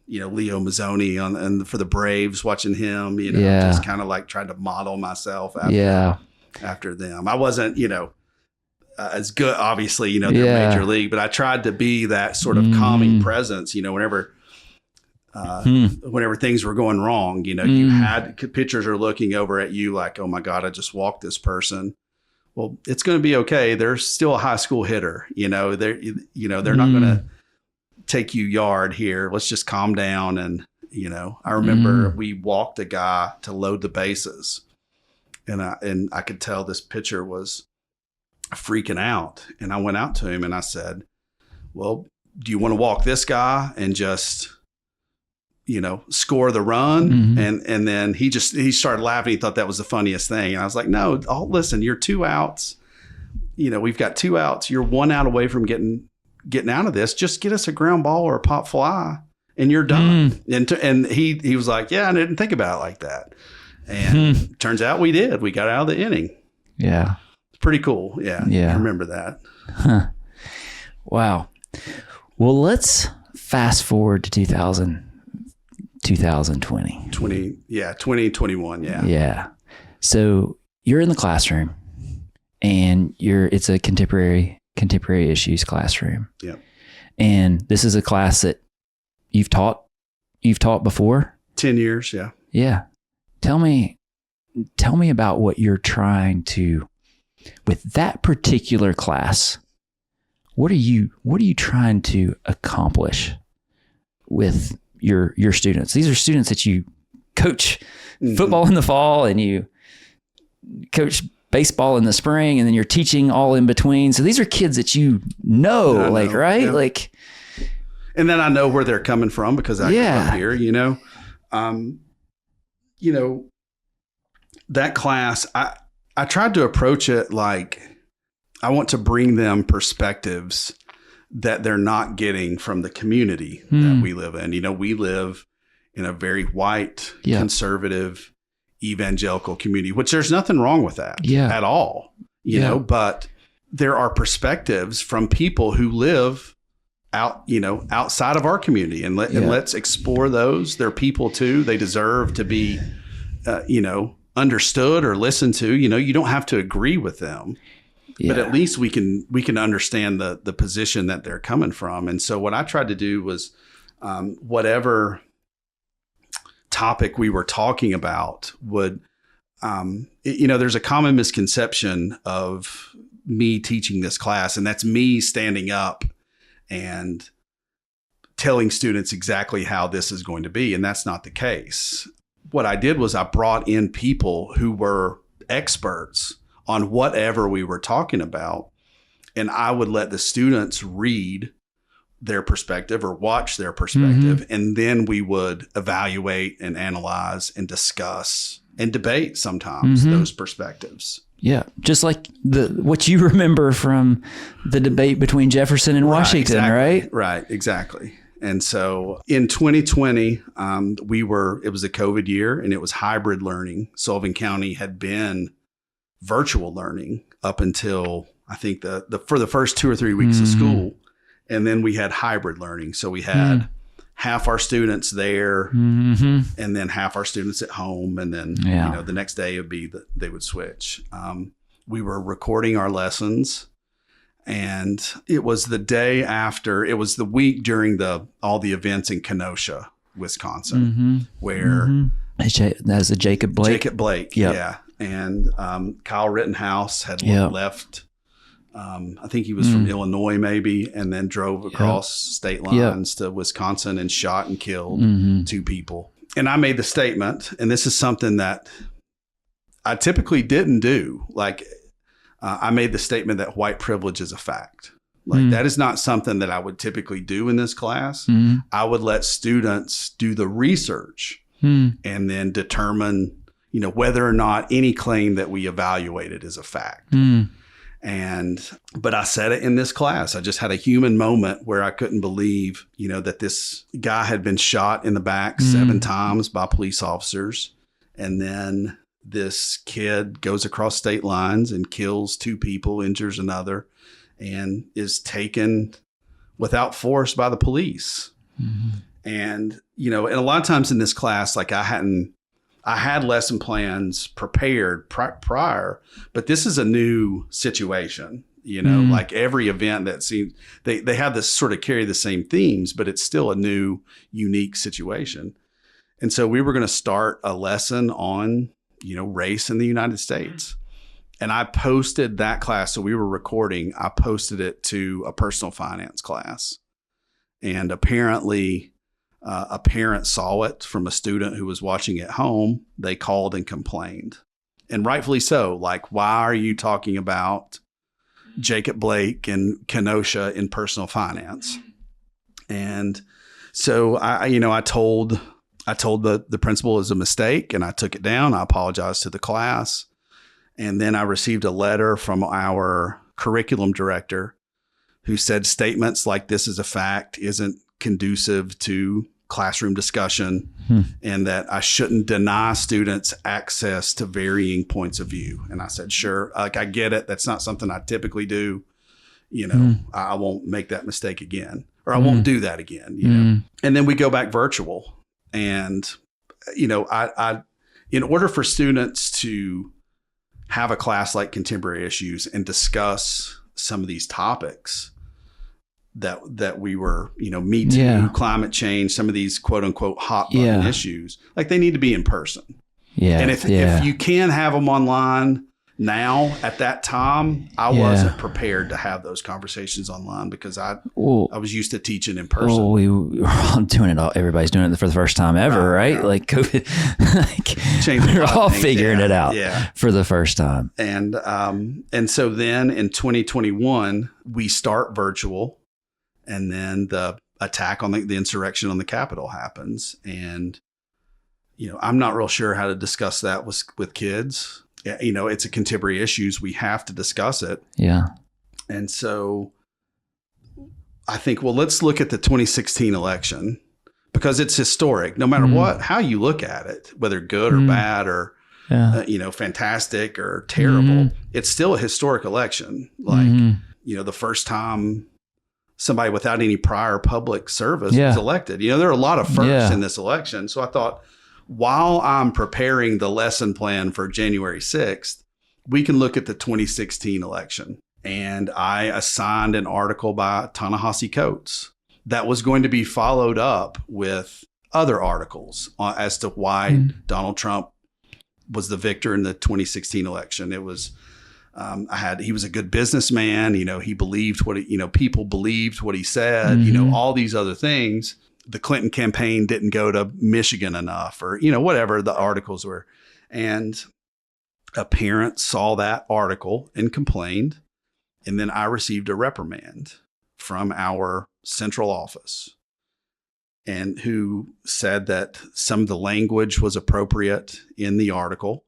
Leo Mazzoni and for the Braves, watching him, just kind of like tried to model myself after them. I wasn't, as good, obviously, they're major league, but I tried to be that sort of calming presence, whenever whenever things were going wrong. You had pitchers are looking over at you like, oh my God, I just walked this person. Well, it's going to be okay. They're still a high school hitter. They're not going to take you yard here. Let's just calm down. And, I remember we walked a guy to load the bases, and I could tell this pitcher was freaking out. And I went out to him and I said, well, do you want to walk this guy and just, score the run? And then he started laughing. He thought that was the funniest thing. And I was like, no, listen, you're 2 outs. We've got 2 outs. You're 1 out away from getting out of this. Just get us a ground ball or a pop fly and you're done. And he was like, yeah, I didn't think about it like that. And turns out we did. We got out of the inning. Yeah. It's pretty cool. Yeah. I remember that. Huh. Wow. Well, let's fast forward to 2020. 2021. Yeah. Yeah. So you're in the classroom and it's a contemporary issues classroom. Yeah. And this is a class that you've taught before? 10 years. Yeah. Yeah. Tell me about what you're trying to, with that particular class. What are you trying to accomplish with your students? These are students that you coach football in the fall and you coach baseball in the spring, and then you're teaching all in between. So these are kids that right? Yeah. Like, and then I know where they're coming from because I grew up here, that class, I tried to approach it like I want to bring them perspectives that they're not getting from the community that we live in. We live in a very white, conservative, evangelical community, which there's nothing wrong with that at all, but there are perspectives from people who live outside of our community, and let's explore those. They're people too. They deserve to be, understood or listened to. You don't have to agree with them. But at least we can understand the position that they're coming from. And so what I tried to do was whatever topic we were talking about would, there's a common misconception of me teaching this class, and that's me standing up and telling students exactly how this is going to be. And that's not the case. What I did was I brought in people who were experts on whatever we were talking about. And I would let the students read their perspective or watch their perspective. And then we would evaluate and analyze and discuss and debate sometimes those perspectives. Yeah. Just like what you remember from the debate between Jefferson and Washington, right? Right. Exactly. And so in 2020, it was a COVID year and it was hybrid learning. Sullivan County had been virtual learning up until I think for the first 2 or 3 weeks of school. And then we had hybrid learning. So we had half our students there and then half our students at home. And then, the next day would be they would switch. We were recording our lessons, and it was the day after, it was the week during all the events in Kenosha, Wisconsin, where that's a Jacob Blake. Yeah. And Kyle Rittenhouse had left. I think he was from Illinois, maybe, and then drove across state lines to Wisconsin and shot and killed 2 people. And I made the statement, and this is something that I typically didn't do. Like, I made the statement that white privilege is a fact. Like, that is not something that I would typically do in this class. I would let students do the research and then determine whether or not any claim that we evaluated is a fact. But I said it in this class. I just had a human moment where I couldn't believe, that this guy had been shot in the back 7 times by police officers. And then this kid goes across state lines and kills 2 people, injures another, and is taken without force by the police. And, and a lot of times in this class, like I had lesson plans prepared prior, but this is a new situation. like every event that seems they have this sort of carry the same themes, but it's still a new, unique situation. And so we were going to start a lesson on, race in the United States. And I posted that class. So we were recording. I posted it to a personal finance class. And apparently a parent saw it from a student who was watching at home. They called and complained. And rightfully so. Like, why are you talking about Jacob Blake and Kenosha in personal finance? And so I told the principal it was a mistake, and I took it down. I apologized to the class. And then I received a letter from our curriculum director who said statements like this is a fact isn't conducive to classroom discussion, and that I shouldn't deny students access to varying points of view. And I said, sure, like I get it. That's not something I typically do. I won't make that mistake again, or I won't do that again, And then we go back virtual. And, I in order for students to have a class like Contemporary Issues and discuss some of these topics that we were, Me Too, climate change, some of these quote unquote hot button issues, like they need to be in person. Yeah. And if you can have them online now, at that time, I wasn't prepared to have those conversations online because I was used to teaching in person. Well, we were all doing it. Everybody's doing it for the first time ever, right? Like COVID, we're all figuring it out for the first time. And so then in 2021, we start virtual, and then the attack on the insurrection on the Capitol happens. And, I'm not real sure how to discuss that with kids. It's a contemporary issues. We have to discuss it. Yeah. And so I think, let's look at the 2016 election because it's historic, no matter how you look at it, whether good or bad or, fantastic or terrible, it's still a historic election. Like, the first time somebody without any prior public service was elected, there are a lot of firsts in this election. So I thought, while I'm preparing the lesson plan for January 6th, we can look at the 2016 election. And I assigned an article by Ta-Nehisi Coates that was going to be followed up with other articles as to why Donald Trump was the victor in the 2016 election. It was, he was a good businessman. He believed people believed what he said, all these other things. The Clinton campaign didn't go to Michigan enough, or, whatever the articles were. And a parent saw that article and complained. And then I received a reprimand from our central office, and who said that some of the language was appropriate in the article,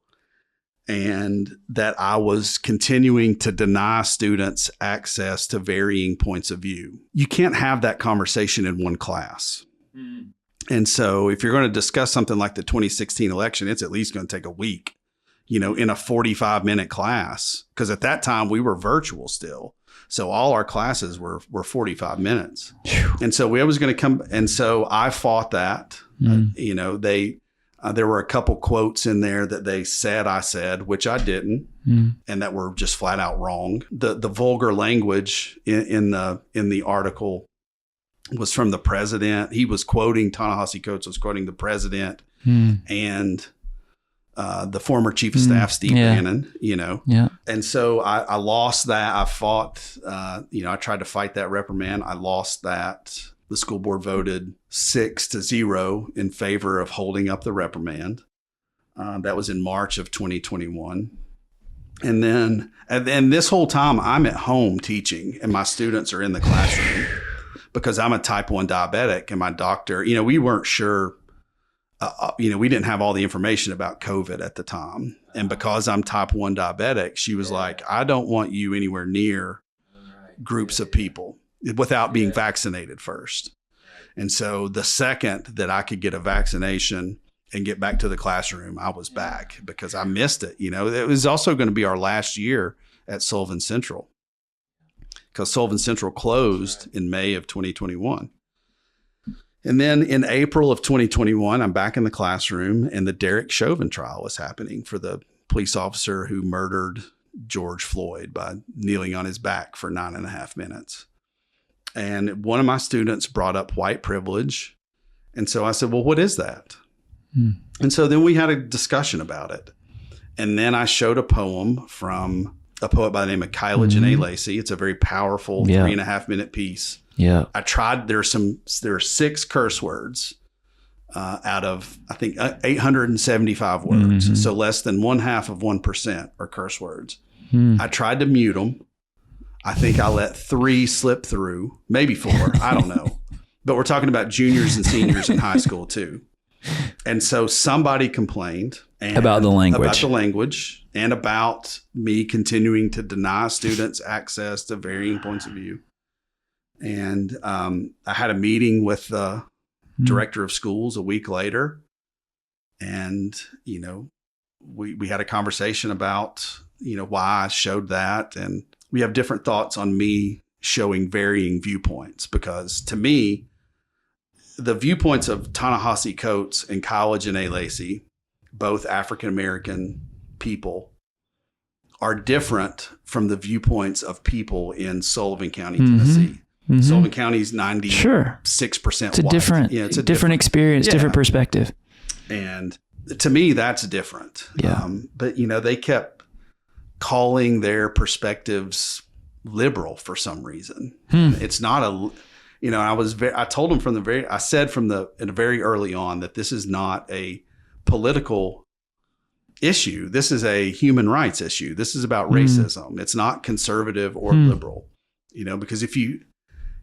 and that I was continuing to deny students access to varying points of view. You can't have that conversation in one class. And so if you're going to discuss something like the 2016 election, it's at least going to take a week, in a 45-minute class, because at that time we were virtual still. So all our classes were 45 minutes. And so we was going to come. And so I fought that, there were a couple quotes in there that they said I said, which I didn't, and that were just flat out wrong. The vulgar language in the article was from the president. He was quoting, Ta-Nehisi Coates was quoting the president and the former chief of staff, Steve Bannon, And so I lost that. I fought, I tried to fight that reprimand. I lost that. The school board voted 6-0 in favor of holding up the reprimand. That was in March of 2021. And then this whole time I'm at home teaching, and my students are in the classroom because I'm a type 1 diabetic, and my doctor, we weren't sure, we didn't have all the information about COVID at the time. And because I'm type 1 diabetic, she was like, I don't want you anywhere near groups of people without being vaccinated first. And so the second that I could get a vaccination and get back to the classroom, I was back because I missed it. It was also going to be our last year at Sullivan Central, because Sullivan Central closed in May of 2021. And then in April of 2021, I'm back in the classroom, and the Derek Chauvin trial was happening for the police officer who murdered George Floyd by kneeling on his back for 9.5 minutes. And one of my students brought up white privilege. And so I said, well, what is that? And so then we had a discussion about it. And then I showed a poem from a poet by the name of Kyla Lacy. It's a very powerful 3.5 minute piece. Yeah. I tried, there are 6 curse words out of, I think, 875 words. So less than 0.5% are curse words. I tried to mute them. I think I let 3 slip through, maybe 4. I don't know. But we're talking about juniors and seniors in high school too. And so somebody complained about the language and about me continuing to deny students access to varying points of view. And I had a meeting with the director of schools a week later. And, you know, we had a conversation about, you know, why I showed that. And we have different thoughts on me showing varying viewpoints, because to me, the viewpoints of Ta-Nehisi Coates and Kyla Lacy, both African-American people, are different from the viewpoints of people in Sullivan County, Tennessee. Sullivan County is 96% It's a white. different, it's a different experience, different perspective. And to me, that's different. Yeah. But, you know, they kept calling their perspectives liberal for some reason. It's not a... You know, I told them I said very early on that this is not a political issue. This is a human rights issue. This is about racism. It's not conservative or liberal, you know, because if you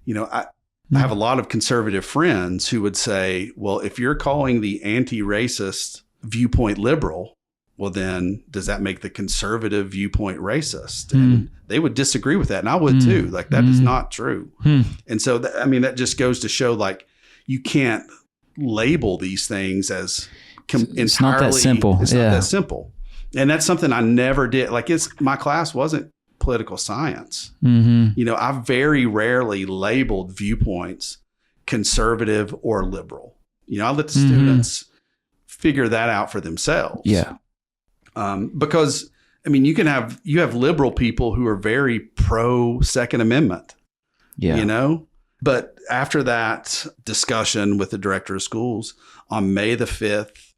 know, I have a lot of conservative friends who would say, well, if you're calling the anti-racist viewpoint liberal, well, then does that make the conservative viewpoint racist? And they would disagree with that. And I would too. Like, that is not true. And so, I mean, that just goes to show, like, you can't label these things as it's not that simple. It's not that simple. And that's something I never did. Like, my class wasn't political science. You know, I very rarely labeled viewpoints conservative or liberal. You know, I let the students figure that out for themselves. Yeah. Because, I mean, you have liberal people who are very pro Second Amendment, you know, but after that discussion with the director of schools on May the 5th,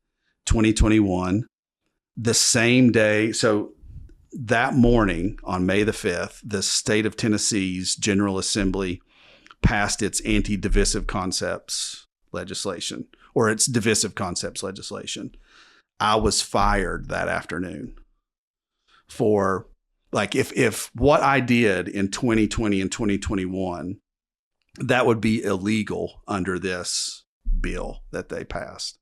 2021, the same day. So that morning on May the 5th, the state of Tennessee's General Assembly passed its anti-divisive concepts legislation, or its divisive concepts legislation. I was fired that afternoon for, like, if what I did in 2020 and 2021, that would be illegal under this bill that they passed.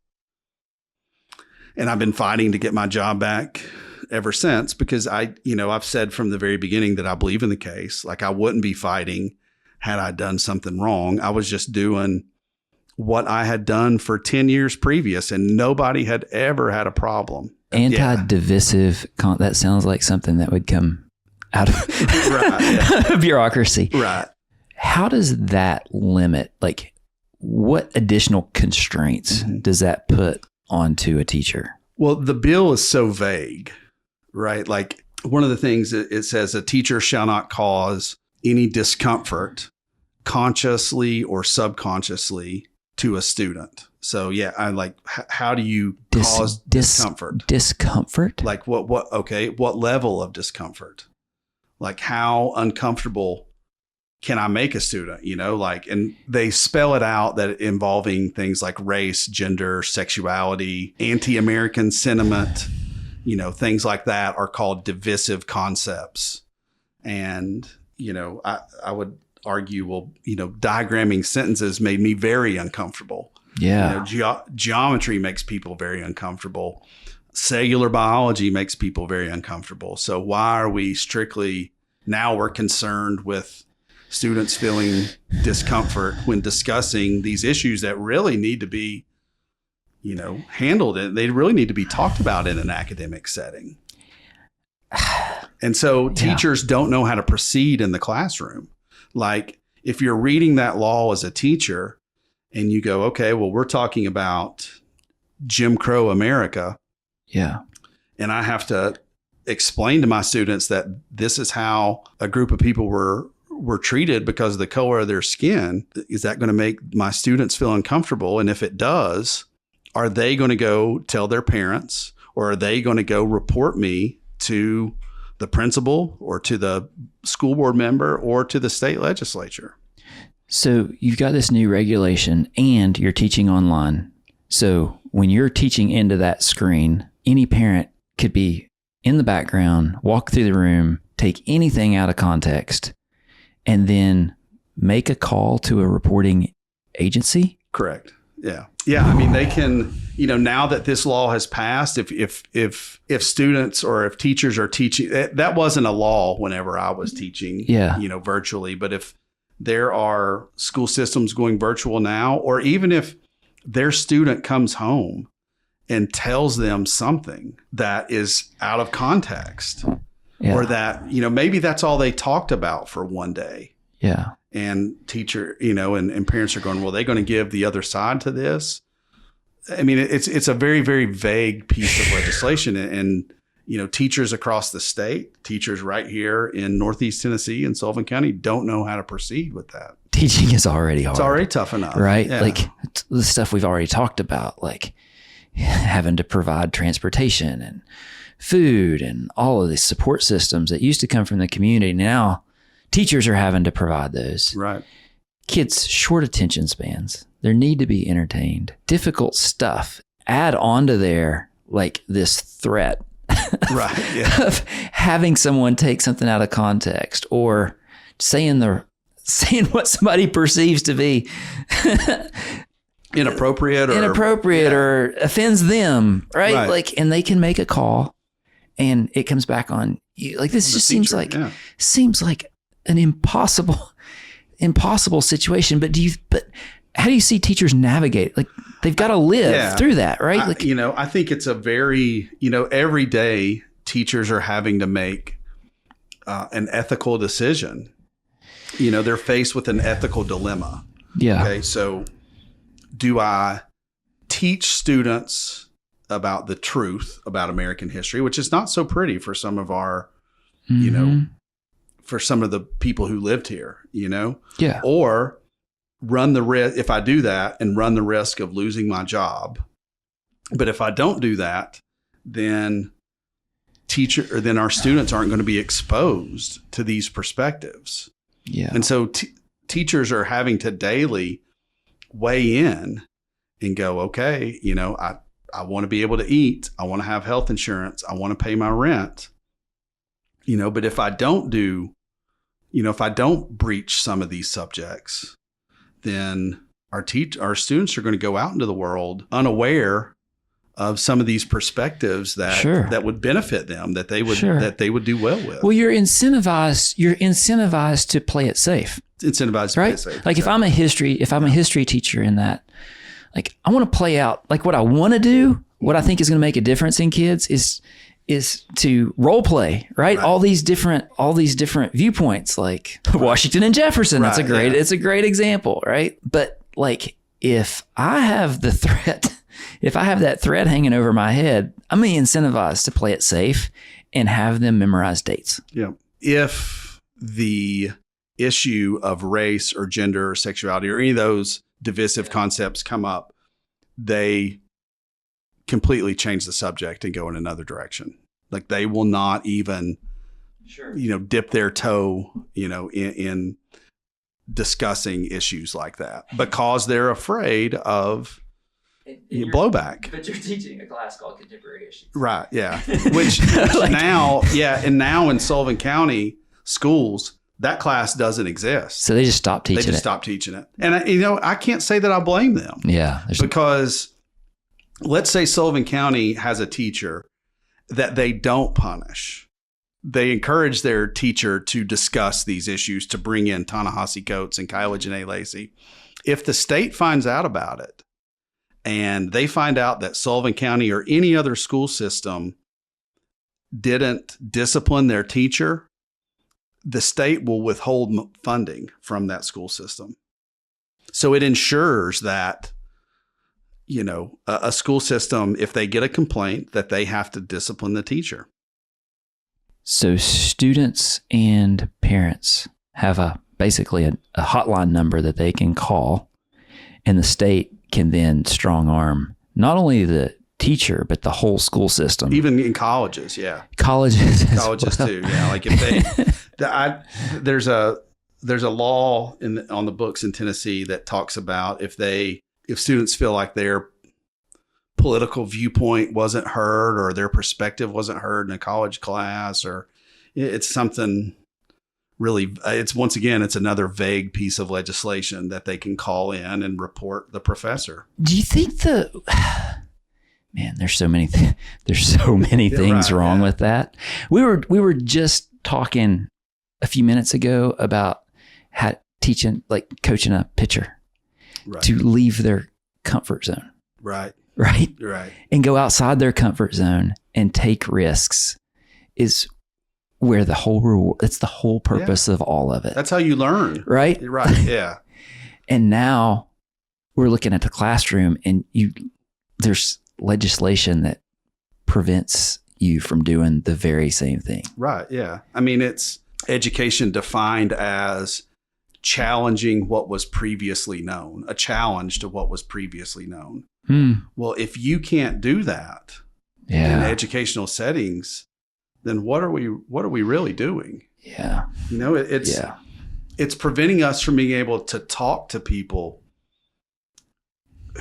And I've been fighting to get my job back ever since, because I've said from the very beginning that I believe in the case. Like, I wouldn't be fighting had I done something wrong. I was just doing what I had done for 10 years previous, and nobody had ever had a problem. Anti-divisive, that sounds like something that would come out of bureaucracy. Right. How does that limit, like, what additional constraints does that put onto a teacher? Well, the bill is so vague, right? Like, one of the things it says, a teacher shall not cause any discomfort consciously or subconsciously to a student. So yeah, I'm like, how do you cause discomfort? Discomfort? Like what level of discomfort? Like, how uncomfortable can I make a student, you know, like, and they spell it out that involving things like race, gender, sexuality, anti-American sentiment, you know, things like that are called divisive concepts. And, you know, I would argue, well, you know, diagramming sentences made me very uncomfortable. Yeah. You know, geometry makes people very uncomfortable. Cellular biology makes people very uncomfortable. So why are we now we're concerned with students feeling discomfort when discussing these issues that really need to be, you know, handled, and they really need to be talked about in an academic setting. And so teachers don't know how to proceed in the classroom. Like, if you're reading that law as a teacher and you go, okay, well, we're talking about Jim Crow America. Yeah. And I have to explain to my students that this is how a group of people were treated because of the color of their skin, is that going to make my students feel uncomfortable? And if it does, are they going to go tell their parents, or are they going to go report me to the principal or to the school board member or to the state legislature? So you've got this new regulation and you're teaching online. So when you're teaching into that screen, any parent could be in the background, walk through the room, take anything out of context, and then make a call to a reporting agency? Correct. Yeah. Yeah. I mean, they can, now that this law has passed, if students or if teachers are teaching, that wasn't a law whenever I was teaching, virtually. But if there are school systems going virtual now, or even if their student comes home and tells them something that is out of context, or that, maybe that's all they talked about for one day. Yeah. And teacher, and parents are going, well, they're going to give the other side to this. I mean, it's a very, very vague piece of legislation. And, teachers across the state, teachers right here in Northeast Tennessee and Sullivan County don't know how to proceed with that. Teaching is already hard. It's already tough enough. Right? Yeah. Like the stuff we've already talked about, like having to provide transportation and food and all of these support systems that used to come from the community. Now teachers are having to provide those. Right. Kids, short attention spans. They need to be entertained. Difficult stuff. Add onto there like this threat right. Yeah. of having someone take something out of context or saying what somebody perceives to be inappropriate or offends them, right? Like, and they can make a call and it comes back on you. Like this just seems like an impossible situation. But how do you see teachers navigate? Like they've got to live through that, right? I think it's a very, every day teachers are having to make an ethical decision. They're faced with an ethical dilemma. Yeah. Okay. So do I teach students about the truth about American history, which is not so pretty for some of our, for some of the people who lived here, Yeah. Or run the risk, if I do that, and run the risk of losing my job. But if I don't do that, then our students aren't going to be exposed to these perspectives. Yeah. And so teachers are having to daily weigh in and go, okay, I want to be able to eat. I want to have health insurance. I want to pay my rent, but if I don't breach some of these subjects, then our students are going to go out into the world unaware of some of these perspectives that would benefit them, that they would do well with. Well, you're incentivized to play it safe. Incentivized to play it safe. Like exactly. if I'm a history teacher in that, like I want to play out like what I want to do, what I think is going to make a difference in kids is to role play, right? All these different viewpoints, like Washington and Jefferson. That's it's a great example, right? But like if I have that threat hanging over my head, I'm going to incentivize to play it safe and have them memorize dates. Yeah. If the issue of race or gender or sexuality or any of those divisive concepts come up, they completely change the subject and go in another direction. Like they will not even, dip their toe, in discussing issues like that because they're afraid of blowback. But you're teaching a class called Contemporary Issues. Right. Yeah. Which now in Sullivan County schools, that class doesn't exist. So they just stopped teaching it. They just stopped teaching it. And I can't say that I blame them. Yeah. Because let's say Sullivan County has a teacher that they don't punish. They encourage their teacher to discuss these issues, to bring in Ta-Nehisi Coates and Kyla Lacy. If the state finds out about it and they find out that Sullivan County or any other school system didn't discipline their teacher, the state will withhold funding from that school system. So it ensures that, a school system, if they get a complaint, that they have to discipline the teacher. So students and parents have basically a hotline number that they can call, and the state can then strong arm not only the teacher, but the whole school system. Even in colleges, yeah. Colleges too, yeah. Like if they, there's a law on the books in Tennessee that talks about if students feel like their political viewpoint wasn't heard or their perspective wasn't heard in a college class, or it's something really, it's another vague piece of legislation that they can call in and report the professor. Do you think man, there's so many things wrong with that. We were just talking a few minutes ago about how coaching a pitcher to leave their comfort zone. Right. And go outside their comfort zone and take risks is where the whole reward, that's the whole purpose of all of it. That's how you learn. Right. Yeah. And now we're looking at the classroom, and there's legislation that prevents you from doing the very same thing. Right. Yeah. I mean, it's education defined as challenging what was previously known, a challenge to what was previously known. Well, if you can't do that in educational settings, then what are we really doing? Yeah. It's preventing us from being able to talk to people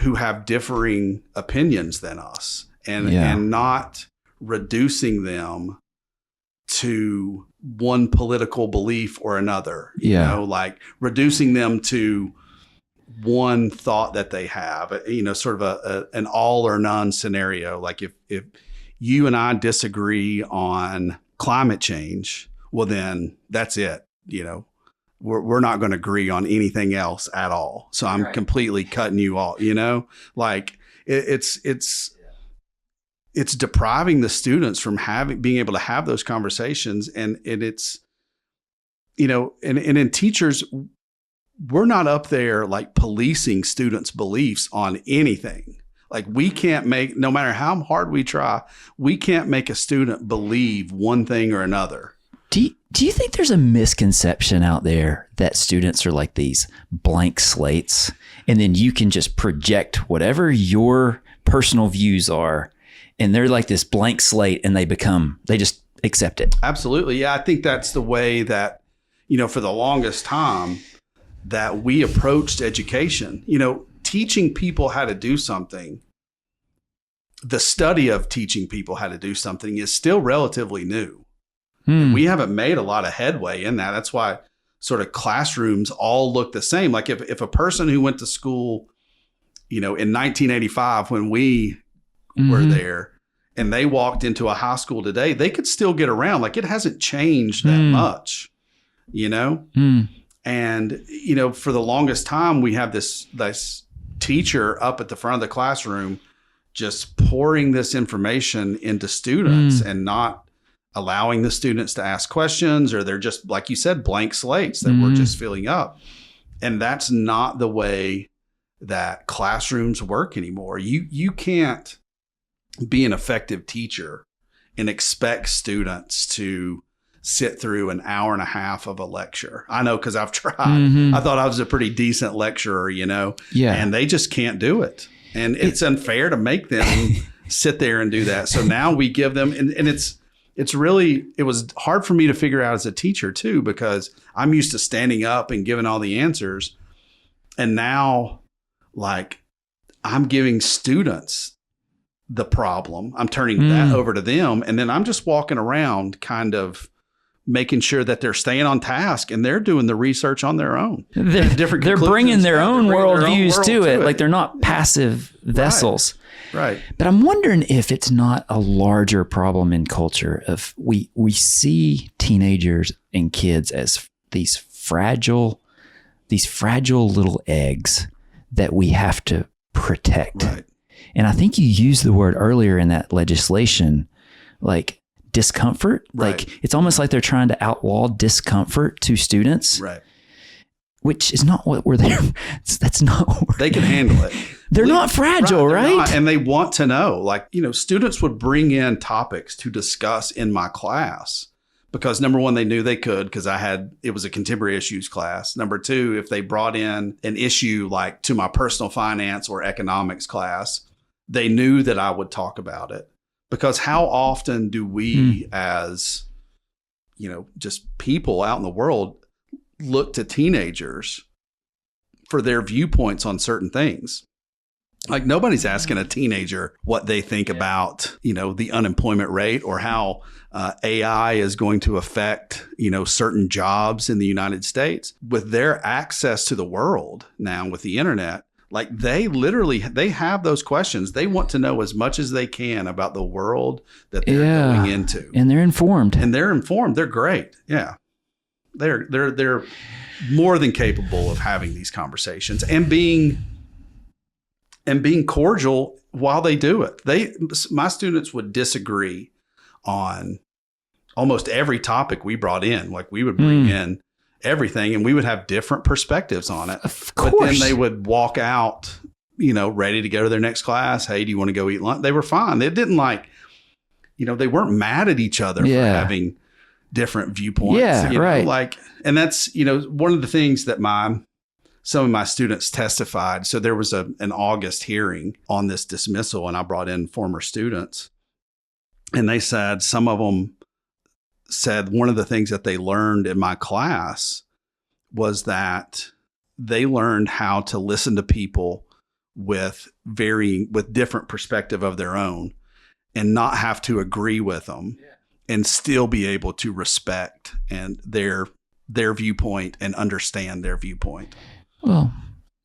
who have differing opinions than us, and not reducing them to one political belief or another, like reducing them to one thought that they have, sort of an all or none scenario. Like if you and I disagree on climate change, well, then that's it. We're not going to agree on anything else at all. So I'm completely cutting you off, like it's depriving the students from being able to have those conversations. And it's, and in teachers, we're not up there like policing students' beliefs on anything. Like we can't no matter how hard we try, we can't make a student believe one thing or another. Do you think there's a misconception out there that students are like these blank slates, and then you can just project whatever your personal views are, and they're like this blank slate, and they just accept it? Absolutely. Yeah. I think that's the way that, for the longest time that we approached education, teaching people how to do something. The study of teaching people how to do something is still relatively new. We haven't made a lot of headway in that. That's why sort of classrooms all look the same. Like if a person who went to school, in 1985 when we were there, and they walked into a high school today, they could still get around. Like it hasn't changed that much, And, for the longest time, we have this teacher up at the front of the classroom just pouring this information into students and not allowing the students to ask questions, or they're just, like you said, blank slates that we're just filling up. And that's not the way that classrooms work anymore. You can't be an effective teacher and expect students to sit through an hour and a half of a lecture. I know, because I've tried. I thought I was a pretty decent lecturer, and they just can't do it. And it's unfair to make them sit there and do that. So now we give them, and it was hard for me to figure out as a teacher too, because I'm used to standing up and giving all the answers. And now, like, I'm giving students the problem. I'm turning that over to them. And then I'm just walking around kind of making sure that they're staying on task and they're doing the research on their own. They're bringing their own worldviews to it. Like they're not passive vessels. Right. But I'm wondering if it's not a larger problem in culture of we see teenagers and kids as these fragile little eggs that we have to protect. Right. And I think you used the word earlier in that legislation, like discomfort. Right. Like it's almost like they're trying to outlaw discomfort to students. Right. Which is not what we're there. That's not what they can handle it. They're not fragile, right? Not, and they want to know. Like, students would bring in topics to discuss in my class because number one, they knew they could because it was a contemporary issues class. Number two, if they brought in an issue like to my personal finance or economics class, they knew that I would talk about it. Because how often do we as, just people out in the world look to teenagers for their viewpoints on certain things? Like nobody's asking a teenager what they think about, the unemployment rate or how AI is going to affect, certain jobs in the United States. With their access to the world now with the internet, like they have those questions. They want to know as much as they can about the world that they're going into. And they're informed. They're great. Yeah. They're more than capable of having these conversations and being cordial while they do it. My students would disagree on almost every topic we brought in. Like we would bring in everything and we would have different perspectives on it. Of course. But then they would walk out, ready to go to their next class. Hey, do you want to go eat lunch? They were fine. They didn't they weren't mad at each other for having different viewpoints. Yeah, right. And that's, one of the things that some of my students testified. So there was an August hearing on this dismissal, and I brought in former students, and they said, some of them said one of the things that they learned in my class was that they learned how to listen to people with different perspective of their own and not have to agree with them and still be able to respect and their viewpoint and understand their viewpoint. Well,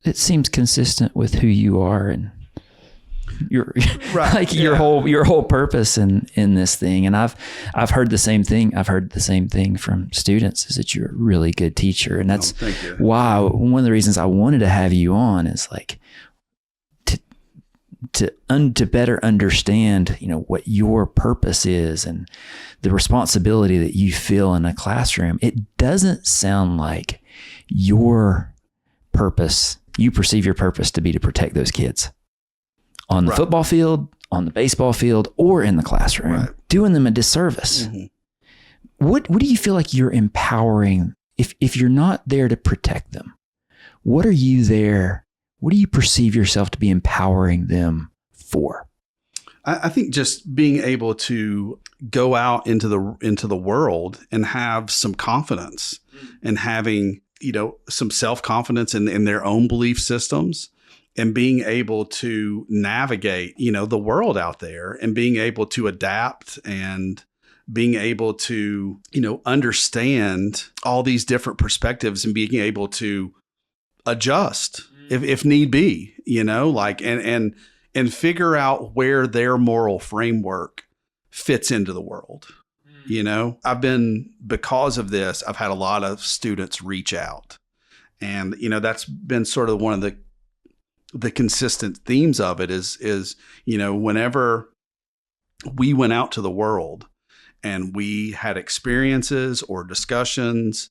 it seems consistent with who you are and your your whole purpose in this thing. And I've heard the same thing. I've heard the same thing from students, is that you're a really good teacher. And that's why one of the reasons I wanted to have you on is like to better understand, what your purpose is and the responsibility that you feel in a classroom. It doesn't sound like your purpose, you perceive your purpose to be to protect those kids on the football field, on the baseball field, or in the classroom, doing them a disservice. Mm-hmm. What do you feel like you're empowering if you're not there to protect them? What do you perceive yourself to be empowering them for? I think just being able to go out into the world and have some confidence and having, some self-confidence in their own belief systems and being able to navigate, the world out there and being able to adapt and being able to, understand all these different perspectives and being able to adjust if need be, and figure out where their moral framework fits into the world. Because of this, I've had a lot of students reach out, and, that's been sort of one of the consistent themes of it is, whenever we went out to the world and we had experiences or discussions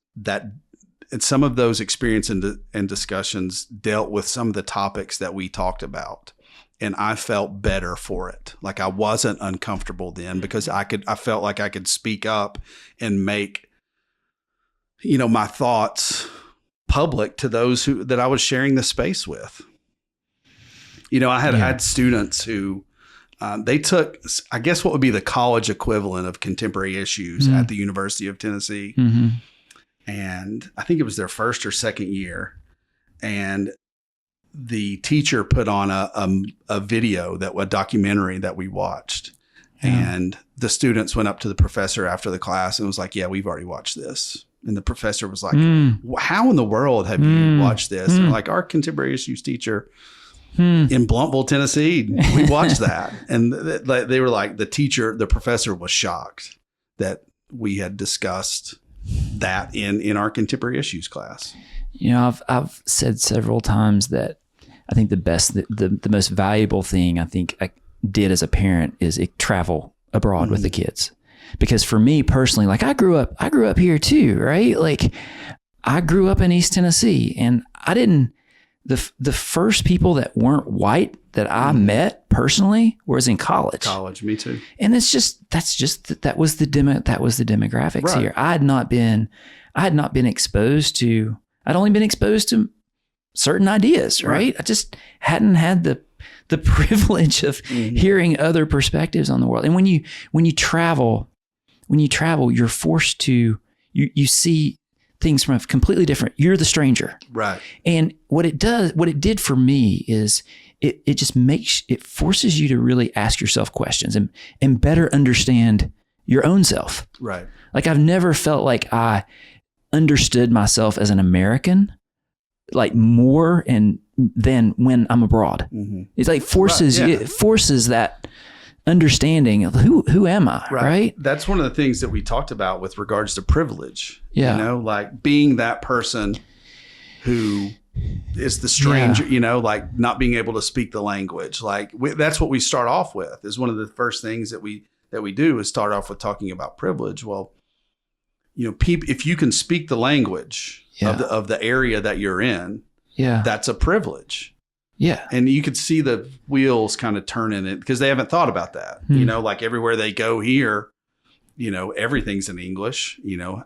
and some of those experiences and discussions dealt with some of the topics that we talked about. And I felt better for it. Like I wasn't uncomfortable then because I felt like I could speak up and make, my thoughts public to those that I was sharing the space with. I had students who they took, I guess, what would be the college equivalent of contemporary issues at the University of Tennessee. Mm-hmm. And I think it was their first or second year. And the teacher put on a video, a documentary that we watched. Yeah. And the students went up to the professor after the class and was like, yeah, we've already watched this. And the professor was like, how in the world have you watched this? And like, our contemporary issues teacher in Blumpville, Tennessee, we watched that. And they were like, the professor was shocked that we had discussed that in our contemporary issues class. I've said several times that I think the most valuable thing I think I did as a parent is travel abroad with the kids. Because for me personally, like I grew up here too, right? Like I grew up in East Tennessee, and I didn't the first people that weren't white that I met personally was in college. College, me too. And that was the demographics Right. here. I'd only been exposed to certain ideas, right? I just hadn't had the privilege of hearing other perspectives on the world. And when you travel, you're forced to, you see things from a completely different, you're the stranger. Right. And what it did for me is it forces you to really ask yourself questions and better understand your own self. Right. Like I've never felt like I understood myself as an American, like more than when I'm abroad. Mm-hmm. It's like it forces that understanding of who am I, right? That's one of the things that we talked about with regards to privilege. Yeah. You know, like being that person who is the stranger, you know, like not being able to speak the language. Like that's what we start off with, is one of the first things that we do is start off with talking about privilege. Well, you know, if you can speak the language of the area that you're in, that's a privilege. Yeah. And you could see the wheels kind of turning it because they haven't thought about that. You know, like everywhere they go here, you know, everything's in English. You know,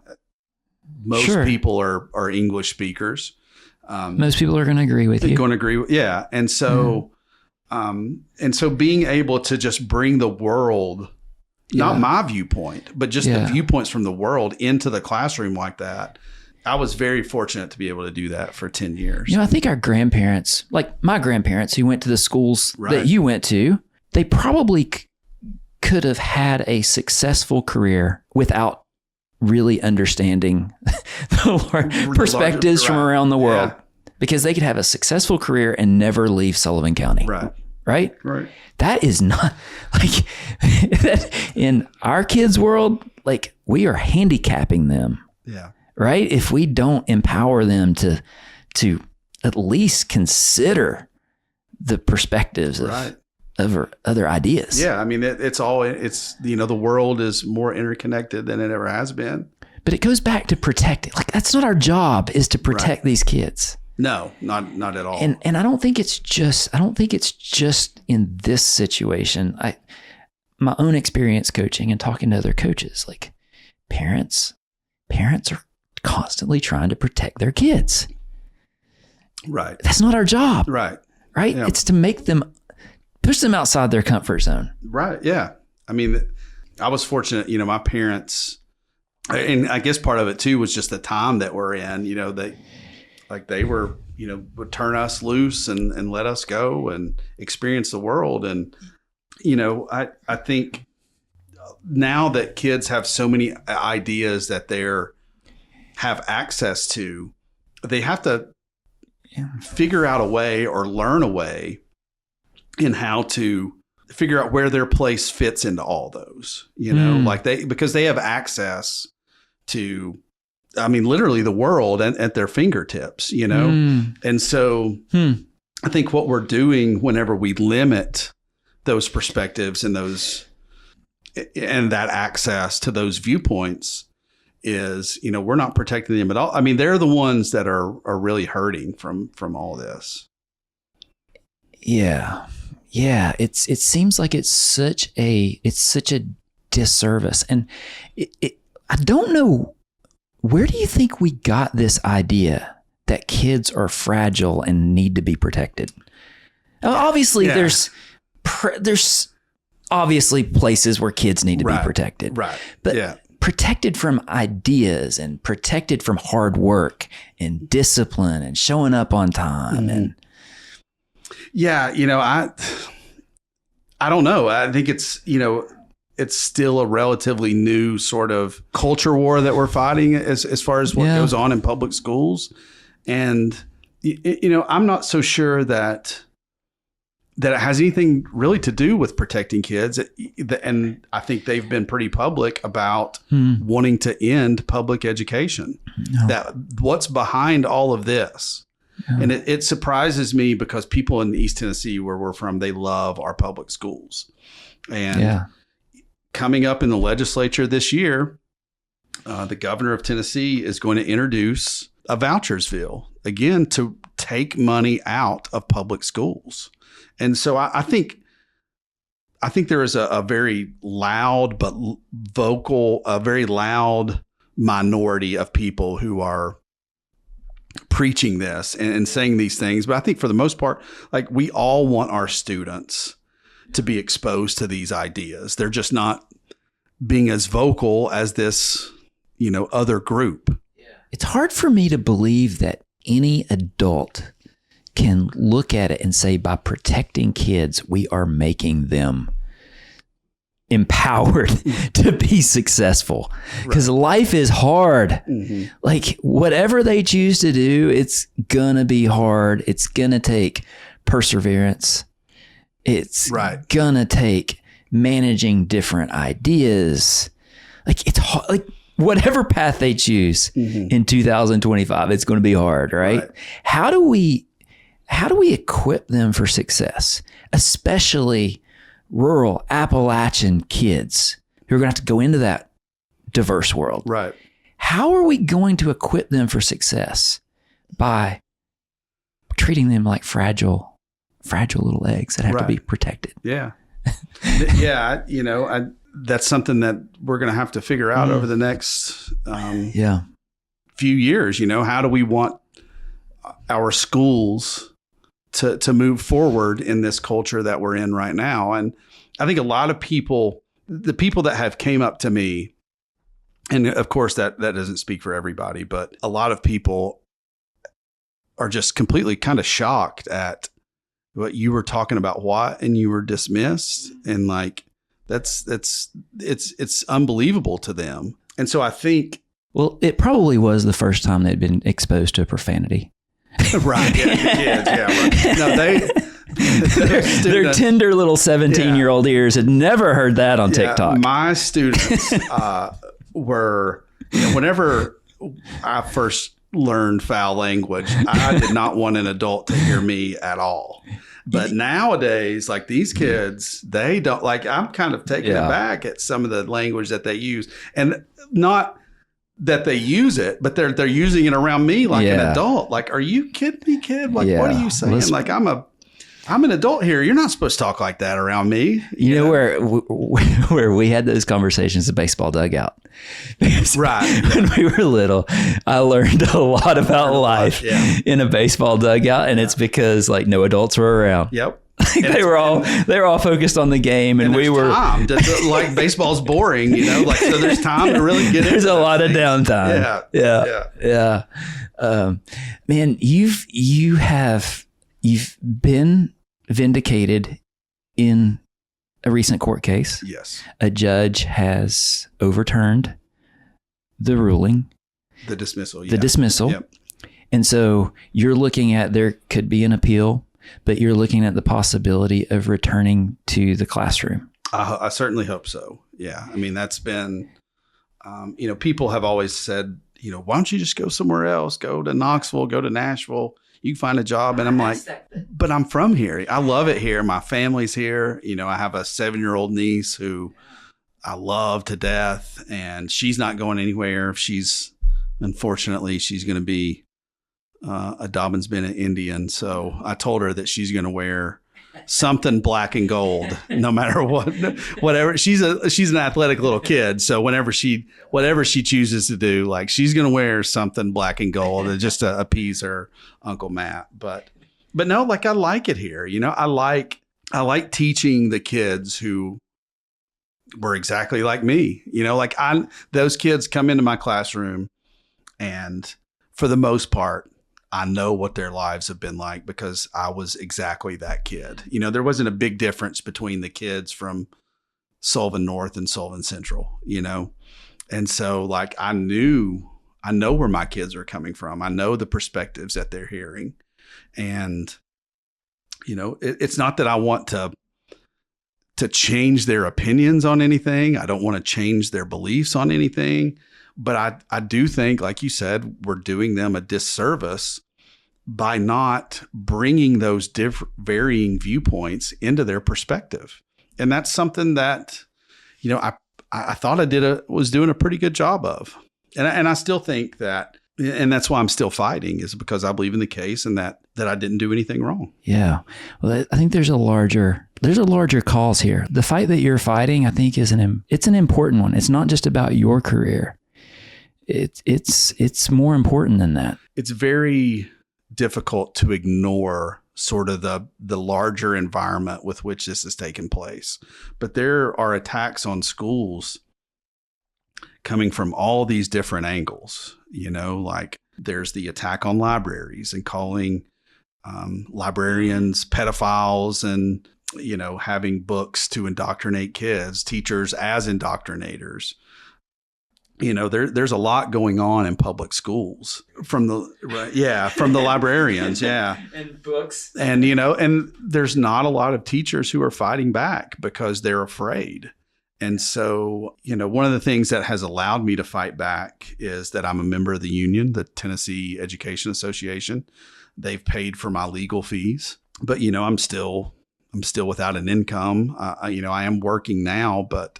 most people are English speakers. Most people are going to agree with you. Going to agree with, And so, being able to just bring the world, not my viewpoint, but just the viewpoints from the world into the classroom like that. I was very fortunate to be able to do that for 10 years. You know, I think our grandparents, like my grandparents who went to the schools that you went to, they probably could have had a successful career without really understanding the perspectives from around the world, because they could have a successful career and never leave Sullivan County. Right. That is not like that in our kids' world. Like we are handicapping them. Yeah. Right? If we don't empower them to at least consider the perspectives of other ideas. Yeah. I mean, it's you know, the world is more interconnected than it ever has been. But it goes back to protecting. Like that's not our job, is to protect these kids. No, not at all. And I don't think it's just in this situation. My own experience coaching and talking to other coaches, like parents are constantly trying to protect their kids. Right. That's not our job. Right. Yeah. It's to push them outside their comfort zone. Right. Yeah. I mean, I was fortunate, you know, my parents, and I guess part of it too was just the time that we're in, you know, they were, you know, would turn us loose and let us go and experience the world. And, you know, I think now that kids have so many ideas that have access to, they have to figure out a way or learn a way in how to figure out where their place fits into all those, you know, like because they have access to, I mean, literally the world at their fingertips, you know? And so I think what we're doing whenever we limit those perspectives and that access to those viewpoints is, you know, we're not protecting them at all. I mean, they're the ones that are really hurting from all this. Yeah. It seems like it's such a disservice. And I don't know, where do you think we got this idea that kids are fragile and need to be protected? Obviously there's obviously places where kids need to be protected. Right. But protected from ideas and protected from hard work and discipline and showing up on time. And you know, I don't know. I think it's, you know, it's still a relatively new sort of culture war that we're fighting as far as what goes on in public schools. And, you know, I'm not so sure that it has anything really to do with protecting kids. And I think they've been pretty public about wanting to end public education. That what's behind all of this. And it surprises me because people in East Tennessee, where we're from, they love our public schools. And coming up in the legislature this year, the governor of Tennessee is going to introduce a vouchers bill, again, to take money out of public schools. And so I think there is a very loud but vocal, a very loud minority of people who are preaching this and saying these things. But I think for the most part, like, we all want our students to be exposed to these ideas. They're just not being as vocal as this, other group. It's hard for me to believe that any adult can look at it and say, by protecting kids, we are making them empowered to be successful, because life is hard. Mm-hmm. Like, whatever they choose to do, it's gonna be hard. It's gonna take perseverance. It's gonna take managing different ideas. Like, it's hard. Like, whatever path they choose in 2025, it's going to be hard, right? How do we equip them for success, especially rural Appalachian kids who are going to have to go into that diverse world? Right. How are we going to equip them for success? By treating them like fragile little eggs that have to be protected. Yeah. Yeah. That's something that we're going to have to figure out over the next few years. How do we want our schools to move forward in this culture that we're in right now? And I think a lot of people, the people that have came up to me, and of course that doesn't speak for everybody, but a lot of people are just completely kind of shocked at what you were talking about, and you were dismissed, and like, it's unbelievable to them. And so I think, well, it probably was the first time they'd been exposed to profanity. Right. Yeah, the kids. Yeah. Right. No, their tender little 17-year-old ears had never heard that on TikTok. My students were, whenever I first learned foul language, I did not want an adult to hear me at all. But nowadays, like, these kids, they don't, like, I'm kind of taken aback at some of the language that they use. And not that they use it, but they're using it around me like an adult. Like, are you kidding me, kid? Like, what are you saying? Like, I'm an adult here. You're not supposed to talk like that around me. You know where we had those conversations at baseball dugout. Right. When we were little, I learned a lot about life in a baseball dugout, and it's because, like, no adults were around. Yep. They were all focused on the game, and we were time like, baseball's boring, like, so there's time to really get there's a lot of downtime. Yeah. Man, you've been vindicated in a recent court case. Yes. A judge has overturned the ruling. The dismissal. The dismissal. Yep. And so you're looking at, there could be an appeal, but you're looking at the possibility of returning to the classroom. I certainly hope so. Yeah. I mean, that's been, people have always said, why don't you just go somewhere else? Go to Knoxville, go to Nashville. You can find a job. And I'm like, but I'm from here. I love it here. My family's here. I have a 7-year-old niece who I love to death, and she's not going anywhere. Unfortunately, she's going to be a Dobbins Bennett Indian. So I told her that she's going to wear something black and gold, no matter what, whatever. She's an athletic little kid. So whatever she chooses to do, like, she's going to wear something black and gold just to appease her Uncle Matt. But no, like, I like it here. I like teaching the kids who were exactly like me, like, those kids come into my classroom, and for the most part, I know what their lives have been like because I was exactly that kid. There wasn't a big difference between the kids from Sullivan North and Sullivan Central, And so, like, I know where my kids are coming from. I know the perspectives that they're hearing. And, it's not that I want to change their opinions on anything. I don't want to change their beliefs on anything. But I do think, like you said, we're doing them a disservice by not bringing those varying viewpoints into their perspective. And that's something that, I thought I was doing a pretty good job of. And I still think that, And that's why I'm still fighting, is because I believe in the case and that I didn't do anything wrong. Yeah. Well, I think there's a larger cause here. The fight that you're fighting, I think, it's an important one. It's not just about your career. It's more important than that. It's very difficult to ignore sort of the larger environment with which this has taken place. But there are attacks on schools coming from all these different angles. Like there's the attack on libraries and calling librarians pedophiles and, having books to indoctrinate kids, teachers as indoctrinators. There's a lot going on in public schools from the librarians. Yeah. And books. And, and there's not a lot of teachers who are fighting back because they're afraid. And so, one of the things that has allowed me to fight back is that I'm a member of the union, the Tennessee Education Association. They've paid for my legal fees, but, I'm still without an income. I am working now, but,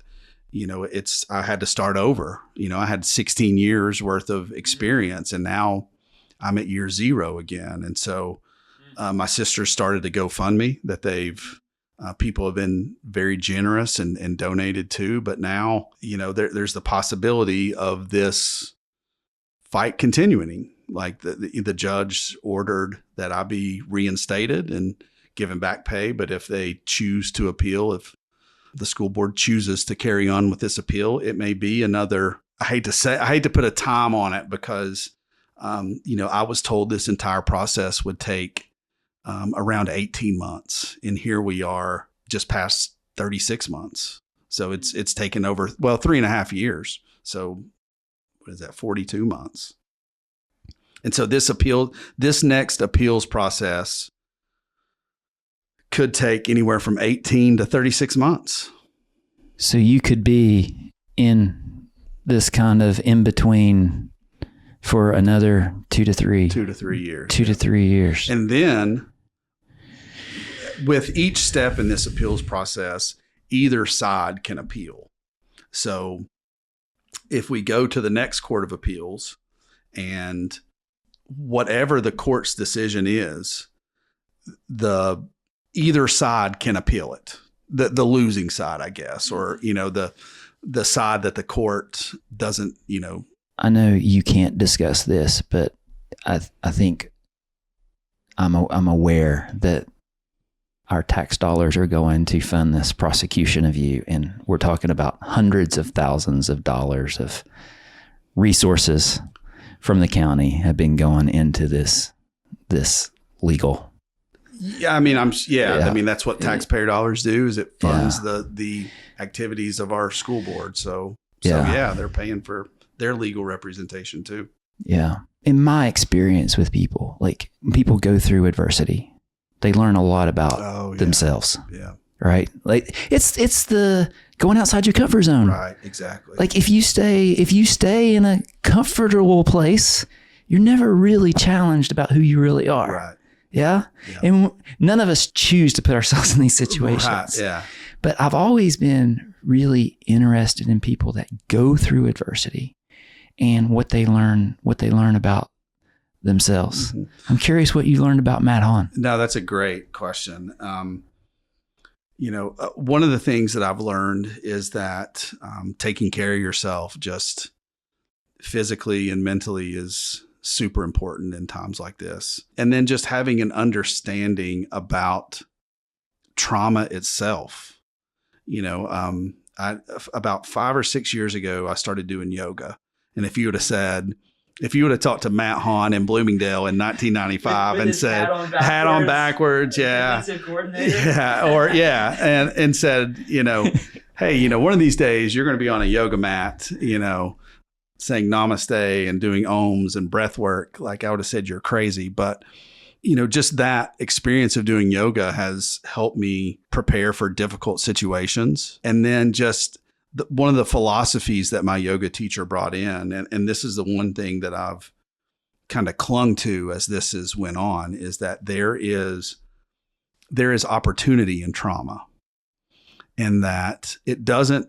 I had to start over. I had 16 years worth of experience, and now I'm at year 0 again. And so my sister started a GoFundMe that people have been very generous and donated to, but now, there's the possibility of this fight continuing. Like the judge ordered that I be reinstated and given back pay. But if they choose to appeal, if the school board chooses to carry on with this appeal, it may be another, I hate to put a time on it because, I was told this entire process would take around 18 months. And here we are just past 36 months. So it's taken over, 3.5 years. So what is that? 42 months. And so this next appeals process could take anywhere from 18 to 36 months. So you could be in this kind of in between for another 2 to 3 years. 2 to 3 years. And then with each step in this appeals process, either side can appeal. So if we go to the next court of appeals and whatever the court's decision is, either side can appeal it. The losing side, I guess, or, the side that the court doesn't, I know you can't discuss this, but I think I'm aware that our tax dollars are going to fund this prosecution of you. And we're talking about hundreds of thousands of dollars of resources from the county have been going into this legal. Yeah, I mean, I mean, that's what taxpayer dollars do, is it funds the activities of our school board. So they're paying for their legal representation too. Yeah. In my experience with people, like people go through adversity, they learn a lot about themselves. Yeah. Right. Like it's the going outside your comfort zone. Right. Exactly. Like if you stay in a comfortable place, you're never really challenged about who you really are. Right. Yeah? And none of us choose to put ourselves in these situations. Right. Yeah. But I've always been really interested in people that go through adversity and what they learn about themselves. Mm-hmm. I'm curious what you learned about Matt Hawn. No, that's a great question. One of the things that I've learned is that taking care of yourself just physically and mentally is super important in times like this. And then just having an understanding about trauma itself. About 5 or 6 years ago, I started doing yoga. And if you would have talked to Matt Hawn in Bloomingdale in 1995 and said, hat on backwards, and said, hey, one of these days you're going to be on a yoga mat, saying namaste and doing ohms and breath work, like I would have said you're crazy. But, just that experience of doing yoga has helped me prepare for difficult situations. And then just one of the philosophies that my yoga teacher brought in, and this is the one thing that I've kind of clung to as this has went on, is that there is opportunity in trauma, and that it doesn't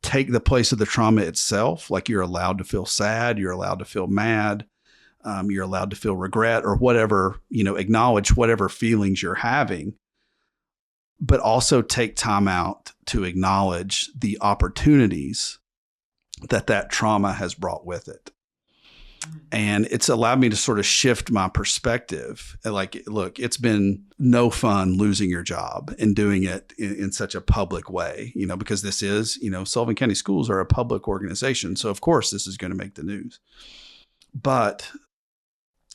take the place of the trauma itself. Like you're allowed to feel sad, you're allowed to feel mad, You're allowed to feel regret or whatever, acknowledge whatever feelings you're having, but also take time out to acknowledge the opportunities that trauma has brought with it. And it's allowed me to sort of shift my perspective. Like, look, it's been no fun losing your job and doing it in such a public way, because this is, Sullivan County Schools are a public organization. So of course this is going to make the news. But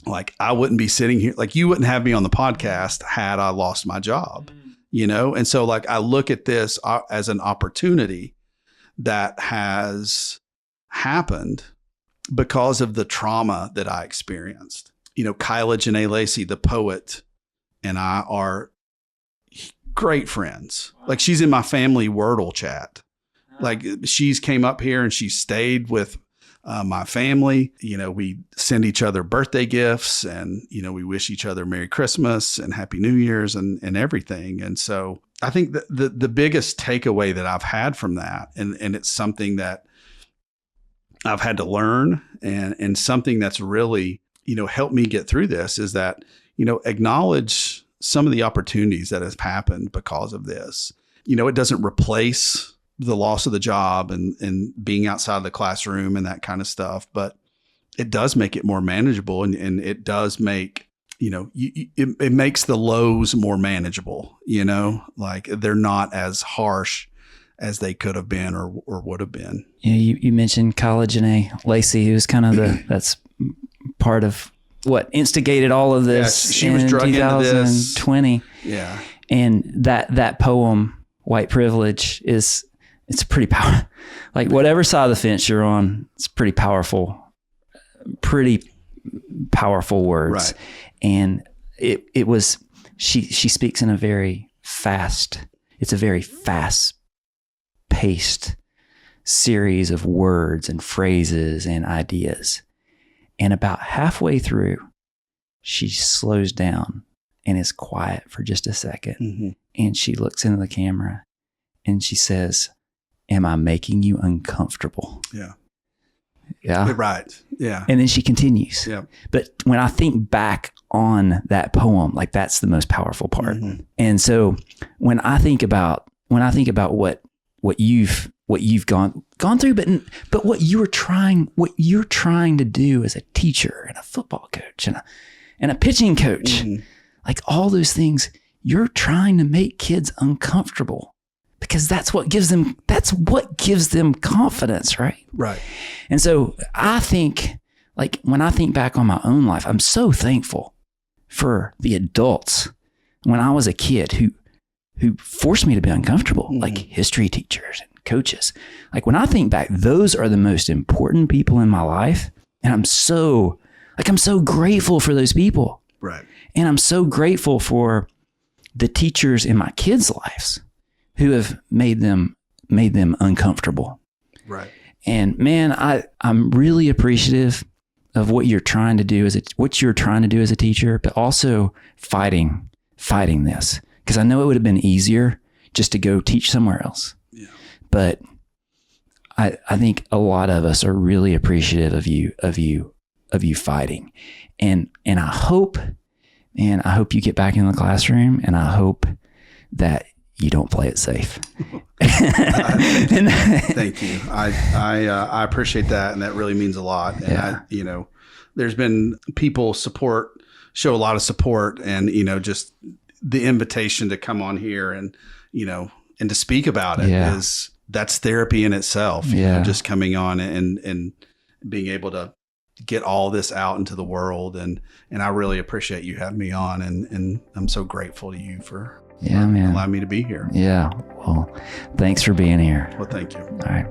like, I wouldn't be sitting here, like you wouldn't have me on the podcast had I lost my job, And so like, I look at this as an opportunity that has happened because of the trauma that I experienced. Kyla Lacy, the poet, and I are great friends. Like, she's in my family Wordle chat. Like, she's came up here and she stayed with my family. We send each other birthday gifts, and, we wish each other Merry Christmas and Happy New Year's and everything. And so I think that the biggest takeaway that I've had from that, and it's something that I've had to learn and something that's really, helped me get through this, is that, acknowledge some of the opportunities that have happened because of this. It doesn't replace the loss of the job and being outside of the classroom and that kind of stuff, but it does make it more manageable, and it does make, it makes the lows more manageable, like they're not as harsh as they could have been or would have been. You mentioned Kyla Lacy, who's kind of that's part of what instigated all of this. Yeah, she was drug into this. 2020. Yeah. And that poem, White Privilege, it's pretty powerful. Like, whatever side of the fence you're on, it's pretty powerful words. Right. And it was, she speaks in a very fast paced series of words and phrases and ideas. And about halfway through, she slows down and is quiet for just a second. Mm-hmm. And she looks into the camera and she says, "Am I making you uncomfortable?" Yeah. Yeah. Right. Yeah. And then she continues. Yeah. But when I think back on that poem, like, that's the most powerful part. Mm-hmm. And so when I think about what you've gone through, but what you're trying to do as a teacher and a football coach and a pitching coach, like all those things, you're trying to make kids uncomfortable, because that's what gives them confidence, right? Right. And so I think, like, when I think back on my own life, I'm so thankful for the adults when I was a kid who forced me to be uncomfortable, like history teachers and coaches. Like, when I think back, those are the most important people in my life. And I'm so grateful for those people. Right. And I'm so grateful for the teachers in my kids' lives who have made them uncomfortable. Right. And man, I'm really appreciative of what you're trying to do as a teacher, but also fighting this. Because I know it would have been easier just to go teach somewhere else. Yeah. But I think a lot of us are really appreciative of you fighting. And I hope you get back in the classroom, and I hope that you don't play it safe. Thank you. I appreciate that. And that really means a lot. And Yeah. There's been people show a lot of support, and, just the invitation to come on here and to speak about it that's therapy in itself. Just coming on and being able to get all this out into the world. And I really appreciate you having me on, and I'm so grateful to you for allowing me to be here. Yeah. Well, thanks for being here. Well, thank you. All right.